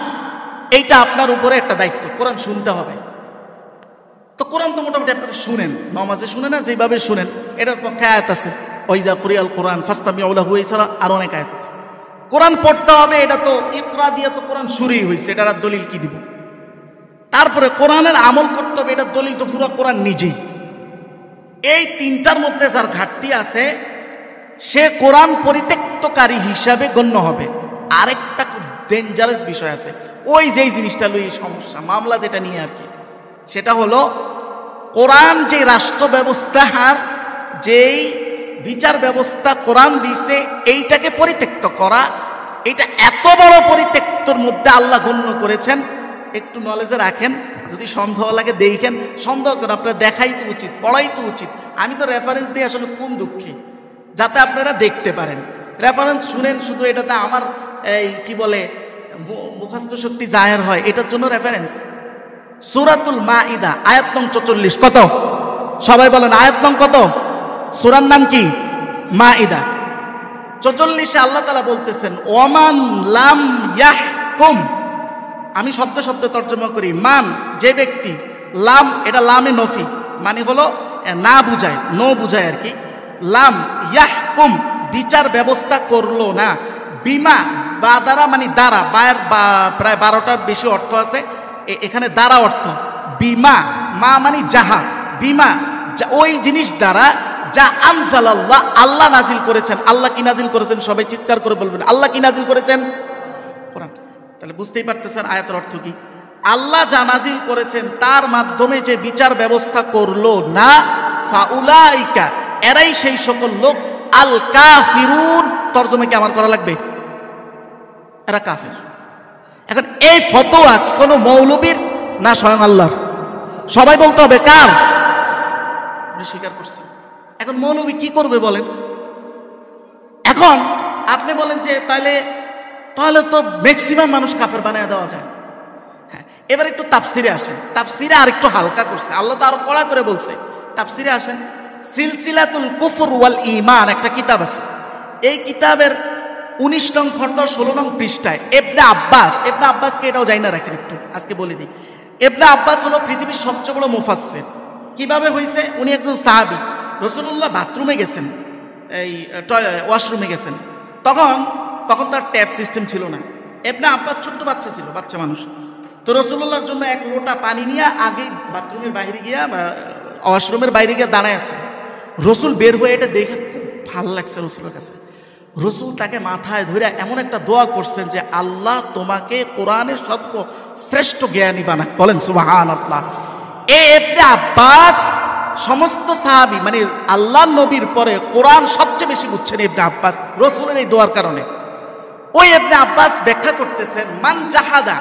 এইটা আপনার উপরে একটা দায়িত্ব, কোরআন শুনতে হবে। তো কোরআন তো মোটামুটি আপনারা শুনেন, নামাজে শুনেন না, যেভাবে শুনেন, এটার পক্ষে আয়াত আছে, ওয়াইজা কুরিয়াল কোরআন ফাসতামিউ লাহু, এছাড়া আরো অনেক আয়াত আছে। কোরআন পড়তে হবে, এটা তো ইকরা দিয়ে তো কোরআন শুরুই হয়েছে, এটার আর দলিল কি দিব? তারপরে কোরআনের আমল করতে হবে, এটার দলিল তো পুরো কোরআন নিজেই। এই তিনটার মধ্যে যার ঘাটতি আছে, সে কোরআন পরিত্যক্তকারী হিসাবে গণ্য হবে। আরেকটা খুব ডেঞ্জারাস বিষয় আছে, ওই যেই জিনিসটা লই সমস্যা, মামলা যেটা নিয়ে আর কি, সেটা হলো কোরআন যে রাষ্ট্র ব্যবস্থার যেই বিচার ব্যবস্থা কোরআন দিছে, এইটাকে পরিত্যক্ত করা, এটা এত বড় পরিত্যক্তর মধ্যে আল্লাহ গণ্য করেছেন। একটু নলেজে রাখেন, যদি সন্দেহ লাগে দেখেন, সন্দেহ করেন, আপনারা দেখাই তো উচিত, পড়াই তো উচিত। আমি তো রেফারেন্স দিই আসলে কোন দুঃখে, যাতে আপনারা দেখতে পারেন। রেফারেন্স শুনেন শুধু, এটাতে আমার এই কি বলে মুখস্থ শক্তি জাহের হয়, এটার জন্য রেফারেন্স। সূরাতুল মাইদা আয়াত নং 44, কত? সবাই বলেন আয়াত নং কত? সূরার নাম কি? মাইদা 44-এ আল্লাহ তাআলা বলতেছেন, ওমান লাম ইয়াহকুম, আমি শব্দ শব্দ তর্জমা করি, মান যে ব্যক্তি, লাম এটা লামে নফি, মানে হলো না বুঝায়, নো বুঝায় আর কি। লাম ইয়াহকুম বিচার ব্যবস্থা করলো না, বিমা বা দ্বারা মানে দ্বারা, প্রায় 12টার বেশি অর্থ আছে এখানে, দ্বারা অর্থ বিমা, মা মানে যাহা, বিমা ওই জিনিস দ্বারা, যা আনজালাল্লাহ আল্লাহ নাজিল করেছেন। আল্লাহ কি নাজিল করেছেন? সবাই চিৎকার করে বলবেন, আল্লাহ কি নাজিল করেছেন? কোরআন। তাহলে বুঝতেই পারতেছেন আয়াতের অর্থ কি। আল্লাহ যা নাজিল করেছেন তার মাধ্যমে যে বিচার ব্যবস্থা করলো না, ফাউলাইকা এরাই সেই সকল লোক, আল কাফিরুন, তরজমা কি আমার করা লাগবে? এরা কাফের। এখন এই ফতোয়া কোনো মৌলবীর না স্বয়ং আল্লাহর? সবাই বলতে হবে কার? স্বীকার করছে। এখন মৌলবী কি করবে বলেন? এখন আপনি বলেন যে তাহলে তো ম্যাক্সিমাম মানুষ কাফের বানায় দেওয়া যায়। হ্যাঁ, এবার একটু তাফসিরে আসেন। তাফসিরে আর একটু হালকা করছে, আল্লাহ তো আরো কড়া করে বলছে। তাফসিরে আসেন, সিলসিলাতুল কুফর ওয়াল ঈমান একটা কিতাব আছে। এই কিতাবের 19 নং খণ্ড 16 নং পৃষ্ঠায় ইবনে আব্বাসকে এটাও জানি না রাখেন, একটু আজকে বলে দিই। ইবনে আব্বাস হলো পৃথিবীর সবচেয়ে বড় মুফাসসির। কিভাবে হয়েছে? উনি একজন সাহাবী। রাসূলুল্লাহ বাথরুমে গেছেন, এই ওয়াশরুমে গেছেন, তখন তার ট্যাপ সিস্টেম ছিল না। ইবনে আব্বাস ছোট্ট বাচ্চা ছিল, বাচ্চা মানুষ। তো রাসূলুল্লাহর জন্য এক লোটা পানি নিয়ে আগে বাথরুমের বাইরে গিয়া বা ওয়াশরুমের বাইরে গিয়ে দাঁড়ায় আছে। রসুল বের হয়ে এটা দেখে খুব ভালো লাগছে রসুলের কাছে। রাসূল তাকে মাথায় ধরে এমন একটা দোয়া করছেন যে আল্লাহ তোমাকে কোরআনের সর্বশ্রেষ্ঠ জ্ঞানী বানাক। বলেন সুবহানাল্লাহ। ইবনে আব্বাস সমস্ত সাহাবী মানে আল্লাহর নবীর পরে কোরআন সবচেয়ে বেশি বুঝছেন ইবনে আব্বাস রাসূলের এই দোয়ার কারণে। ওই ইবনে আব্বাস ব্যাখ্যা করতেছেন মান জাহাদা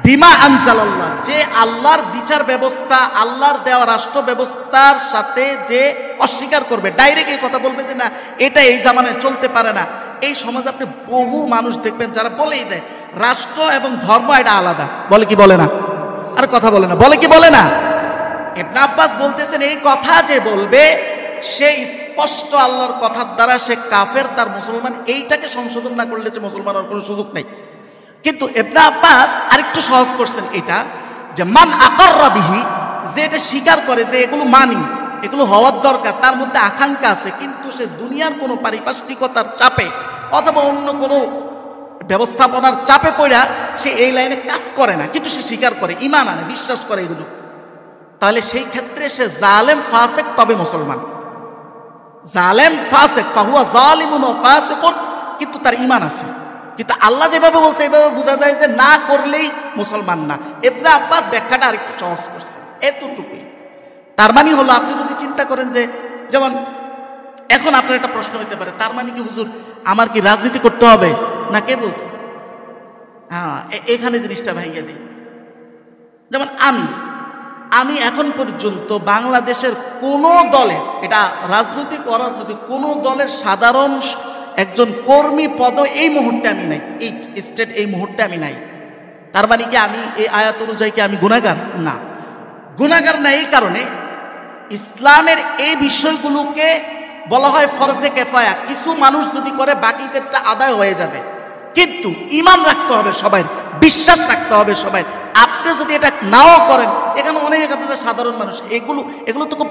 বিমা আনজালাল্লাহ, যে আল্লাহর বিচার ব্যবস্থা আল্লাহর দেওয়া রাষ্ট্র ব্যবস্থার সাথে যে অস্বীকার করবে, ডাইরেক্ট এই কথা বলবে যে না এটা এই জামানায় চলতে পারে না। এই সমাজে আপনি বহু মানুষ দেখবেন যারা বলেই দেয় রাষ্ট্র এবং ধর্ম এটা আলাদা। বলে কি বলে না? আর কথা বলে না, বলে কি বলে না? ইবনে আব্বাস বলতেছেন এই কথা যে বলবে সে স্পষ্ট আল্লাহর কথার দ্বারা সে কাফের, তার মুসলমান এইটাকে সংশোধন না করলে যে মুসলমান হওয়ার কোনো সুযোগ নেই। কিন্তু ইবনে আব্বাস আরেকটু সহজ করছেন এটা যে মান আকাররা বিহি, যে এটা স্বীকার করে যে এগুলো মানি, এগুলো হওয়ার দরকার, তার মধ্যে আকাঙ্ক্ষা আছে, কিন্তু সে দুনিয়ার কোনো পারিপার্শ্বিকতার চাপে অথবা অন্য কোনো ব্যবস্থাপনার চাপে পড়া সে এই লাইনে কাজ করে না, কিন্তু সে স্বীকার করে, ঈমান আনে, বিশ্বাস করে এগুলো, তাহলে সেই ক্ষেত্রে সে জালেম ফাসিক তবে মুসলমান। জালেম ফাসিক ফাহুয়া জালিমুন ওয়া ফাসিকুন, কিন্তু তার ঈমান আছে। কিন্তু আল্লাহ যেভাবে বলছে এইভাবে বোঝা যায় যে না করলেই মুসলমান না। ইবনে আব্বাস ব্যাখ্যাটা আরেকটু সহজ করছে, এতটুকুই। তার মানে হলো আপনি যদি চিন্তা করেন যে যেমন এখন আপনার একটা প্রশ্ন হইতে পারে, তার মানে কি হুজুর আমার কি রাজনীতি করতে হবে না? কে বলছে? হ্যাঁ, এখানে জিনিসটা ভেঙে দিই। যেমন আমি এখন পর্যন্ত বাংলাদেশের কোনো দলের, এটা রাজনৈতিক অরাজনৈতিক কোনো দলের সাধারণ একজন কর্মী পদ এই মুহূর্তে আমি নাই, এই স্টেট এই মুহূর্তে আমি নাই। তার মানে কি আমি এই আয়াত অনুযায়ী কি আমি গুনাহগার? না, গুনাহগার না। এই কারণে ইসলামের এই বিষয়গুলোকে বলা হয় ফরজে কেফায়া, কিছু মানুষ যদি করে বাকিদেরটা আদায় হয়ে যাবে। কিন্তু ঈমান রাখতে হবে সবাই, বিশ্বাস রাখতে হবে সবাই। আপনি যদি এটা নাও করেন, এখানে অনেক আপনারা সাধারণ মানুষ, এগুলো তো খুব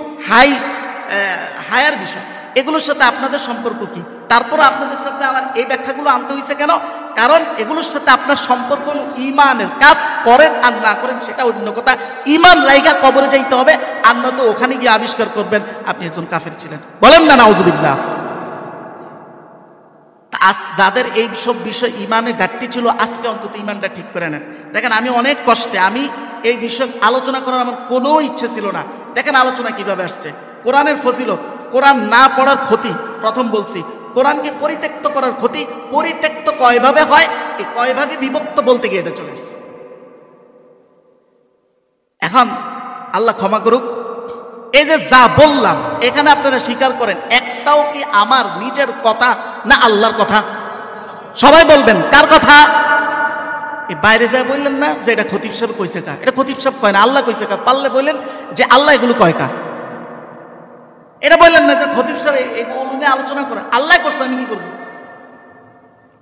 হায়ার বিষয়, এগুলোর সাথে আপনাদের সম্পর্ক কি? তারপর আপনাদের সাথে আমার এই ব্যাখ্যাগুলো আনতে হয়েছে কেন? কারণ এগুলোর সাথে আপনার সম্পর্ক হলো ঈমানের। কাজ করেন আর না করেন সেটা অন্য কথা, ঈমান রাইখা কবরে যাইতে হবে, আর না তো ওখানে গিয়ে আবিষ্কার করবেন আপনি একজন কাফের ছিলেন। বলেন না নাউজুবিল্লাহ। আজ যাদের এই সব বিষয় ঈমানের ঘাটতি ছিল, আজকে অন্তত ঈমানটা ঠিক করে নেন। দেখেন আমি অনেক কষ্টে, আমি এই বিষয় আলোচনা করার আমার কোনো ইচ্ছে ছিল না। দেখেন আলোচনা কিভাবে আসছে। কোরআনের ফজিলত, কোরআন না পড়ার ক্ষতি, প্রথম বলছি কোরআনকে পরিত্যক্ত করার ক্ষতি। পরিত্যক্ত কয়ভাবে হয়, এই কয় ভাগে বিভক্ত বলতে গিয়ে এটা চলে এসছে। এখন আল্লাহ ক্ষমা করুক, এই যে যা বললাম এখানে আপনারা স্বীকার করেন একটাও কি আমার নিজের কথা না আল্লাহর কথা? সবাই বলবেন কার কথা? বাইরে যায় বললেন না যে এটা খতিব সাহেব কইছে কা, এটা খতিব সাহেব কয় না, আল্লাহ কইছে কা। পারলে বললেন যে আল্লাহ এগুলো কয় কা। এটা বললেন না যে খতিব সাহেব এগুলো নিয়ে আলোচনা করে, আল্লাহ করছে, আমি কি করবো?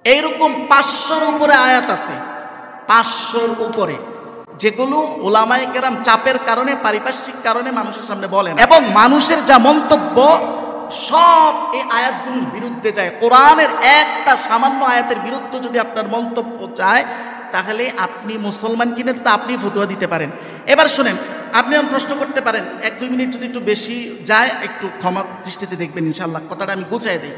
এইরকম 500-র উপরে আয়াত আছে, 500-র উপরে, যেগুলো ওলামায়ে কেরাম চাপের কারণে, পারিপার্শ্বিক কারণে মানুষের সামনে বলেন, এবং মানুষের যা মন্তব্য সব এই আয়াতগুলোর বিরুদ্ধে যায়। কোরআনের একটা সামান্য আয়াতের বিরুদ্ধে যদি আপনার মন্তব্য যায়, তাহলে আপনি মুসলমান কিনে তো আপনি ফতোয়া দিতে পারেন। এবার শুনেন, আপনি প্রশ্ন করতে পারেন, 1-2 মিনিট যদি একটু বেশি যায় একটু ক্ষমা দৃষ্টিতে দেখবেন ইনশাআল্লাহ, কথাটা আমি গুছিয়ে দিই।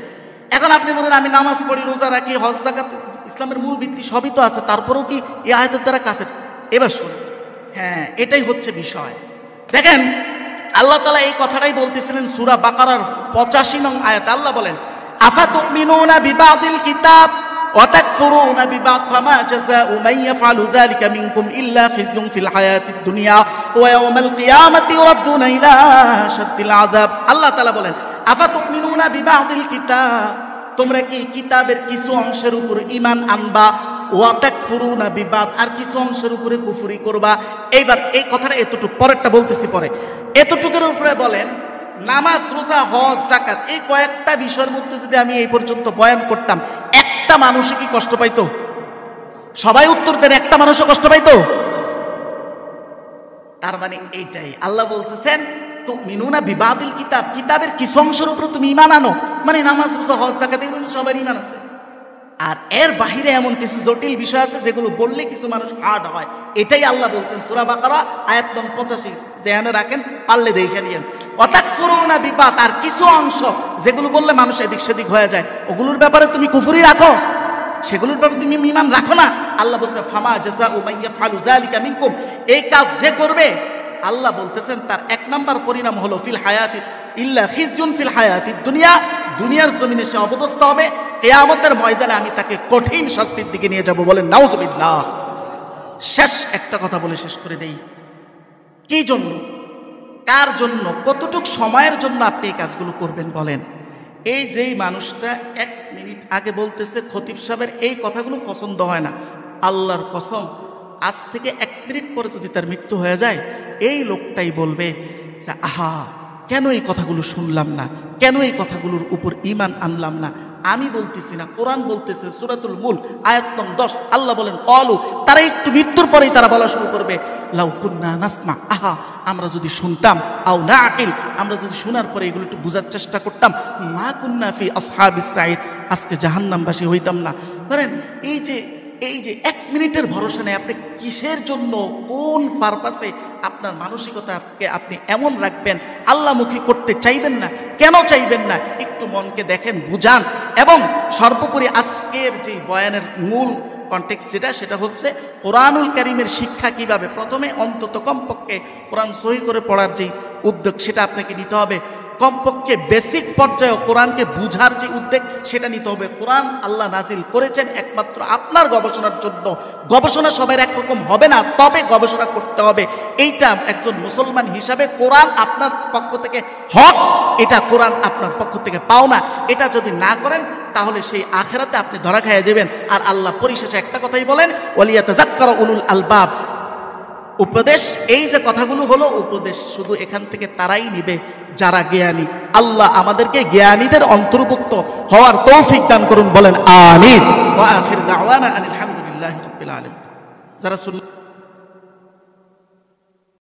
এখন আপনি বলেন আমি নামাজ পড়ি, রোজা রাখি, হজ যাকাত, ইসলামের মূল ভিত্তি সবই তো আছে, তারপরেও কি এই আয়াতের দ্বারা কাফের? এবার শুনুন, হ্যাঁ এটাই হচ্ছে বিষয়। দেখেন আল্লাহ তাআলা এই কথাটাই বলতেছিলেন সূরা বাকারার 85 নং আয়াতে। আল্লাহ বলেন আফাতুমিনুনা বিবাদিল কিতাব ওয়া তাকফুরুনা বিবাদ ফামা জাযাউ মান ইয়াফআলু যালিকা মিনকুম ইল্লা খিজয়ুন ফিল হায়াতিদ দুনিয়া ওয়া ইয়াউমাল কিয়ামাতি ইউরাদ্দুনা ইলা শাদ্দিল আযাব। আল্লাহ তাআলা বলেন আফাতুমিনুনা বিবাদিল কিতাব, তোমরা কি কিতাবের কিছু অংশের উপর ঈমান আনবা, ওয়া তাকফুরুনা বিবাদ, আর কিছু অংশের উপরে কুফরি করবা। এইবার এই কথাটা এতটুকু, পরেরটা বলতেছি পরে। এতটুকুর উপরে বলেন নামাজ, রোজা, হজ, যাকাত, এই কয়েকটা বিষয়ের মধ্যে যদি আমি এই পর্যন্ত বয়ান করতাম, একটা মানুষই কি কষ্ট পাইতো? সবাই উত্তর দেন, একটা মানুষও কষ্ট পাইতো? তার মানে এইটাই আল্লাহ বলতেছেন তুমিনুনা বিবাদিল কিতাব, কিতাবের কিছু অংশের উপরে তুমি ঈমান আনো, মানে নামাজ, রোজা, হজ, যাকাত এগুলো সবার ঈমান আছে। আর এর বাহিরে এমন কিছু জটিল বিষয় আছে যেগুলো বললে কিছু মানুষ হার্ড হয়। এটাই আল্লাহ বলছেন সূরা বাকারা আয়াত নং 85, জেহানে রাখেন, পারলে দেখে নিয়েন। অতাকফুরুনা বিবাদ, আর কিছু অংশ যেগুলো বললে মানুষ এদিক সেদিক হয়ে যায়, ওগুলোর ব্যাপারে তুমি কুফরি রাখো, সেগুলোর ব্যাপারে তুমি ঈমান রাখো না। আল্লাহ বলছেন ফামা জাযাউ মান ইয়াফআলু যালিকা মিনকুম, এই কাজ যে করবে আল্লাহ বলতেছেন তার এক নাম্বার পরিণাম হলো ফিল হায়াতি ইল্লা খিজুন ফিল হায়াতি দুনিয়া, দুনিয়ার জমিনে সে অপদস্থ হবে, কিয়ামতের ময়দানে আমি তাকে কঠিন শাস্তির দিকে নিয়ে যাব। বলেন নাউজুবিল্লাহ। শেষ একটা কথা বলে শেষ করে দেই, কি জন্য, কার জন্য, কতটুক সময়ের জন্য আপনি এই কাজগুলো করবেন বলেন? এই যেই মানুষটা 1 মিনিট আগে বলতেছে খতিব সাহেবের এই কথাগুলো পছন্দ হয় না, আল্লাহর কসম আজ থেকে 1 মিনিট পরে যদি তার মৃত্যু হয়ে যায়, এই লোকটাই বলবে যে আহা কেন এই কথাগুলো শুনলাম না, কেন এই কথাগুলোর উপর ঈমান আনলাম না। আমি বলতেছি না, কোরআন বলতেছে সূরাতুল মুলক আয়াত নং 10, আল্লাহ বলেন ক্বালু, তারা একটু মৃত্যুর পরেই তারা বলা শুরু করবে লাউ কুন্না নাসমা, আহা আমরা যদি শুনতাম, আও নাআকিল, আমরা যদি শোনার পরে এগুলো একটু বোঝার চেষ্টা করতাম, মা কুন্না ফি আসহাবিস সাইর, আজকে জাহান্নামবাসী হইতাম না। ধরেন এই যে 1 মিনিটের ভরসা নেই, আপনি কিসের জন্য, কোন পারপাসে আপনার মানসিকতাকে আপনি এমন রাখবেন, আল্লাহমুখী করতে চাইবেন না, কেন চাইবেন না? একটু মনকে দেখেন, বুঝান। এবং সর্বোপরি আজকের যে বয়ানের মূল কনটেক্সট সেটা হচ্ছে কোরআনুল কারীমের শিক্ষা কিভাবে, প্রথমে অন্তত কমপক্ষে কোরআন সহি করে পড়ার যে উদ্যোগ সেটা আপনাকে নিতে হবে, কমপক্ষে বেসিক পর্যায়ে কোরআনকে বুঝার যে উদ্যোগ সেটা নিতে হবে। কোরআন আল্লাহ নাজিল করেছেন একমাত্র আপনার গবেষণার জন্য, গবেষণা সবার একরকম হবে না, তবে গবেষণা করতে হবে। এইটা একজন মুসলমান হিসাবে কোরআন আপনার পক্ষ থেকে হক, এটা কোরআন আপনার পক্ষ থেকে পাওনা। এটা যদি না করেন তাহলে সেই আখিরাতে আপনি ধরা খেয়ে যাবেন। আর আল্লাহ পরিশেষে একটা কথাই বলেন ওয়ালিয়াতাযাক্কারা উলুল আলবাব, উপদেশ, এই যে কথাগুলো হলো উপদেশ শুধু এখান থেকে তারাই নিবে যারা জ্ঞানী। আল্লাহ আমাদেরকে জ্ঞানীদের অন্তর্ভুক্ত হওয়ার তৌফিক দান করুন। বলেন আমিন। ওয়া আখির দাওয়ানা আনিল হামদুলিল্লাহি রাব্বিল আলামিন। যারা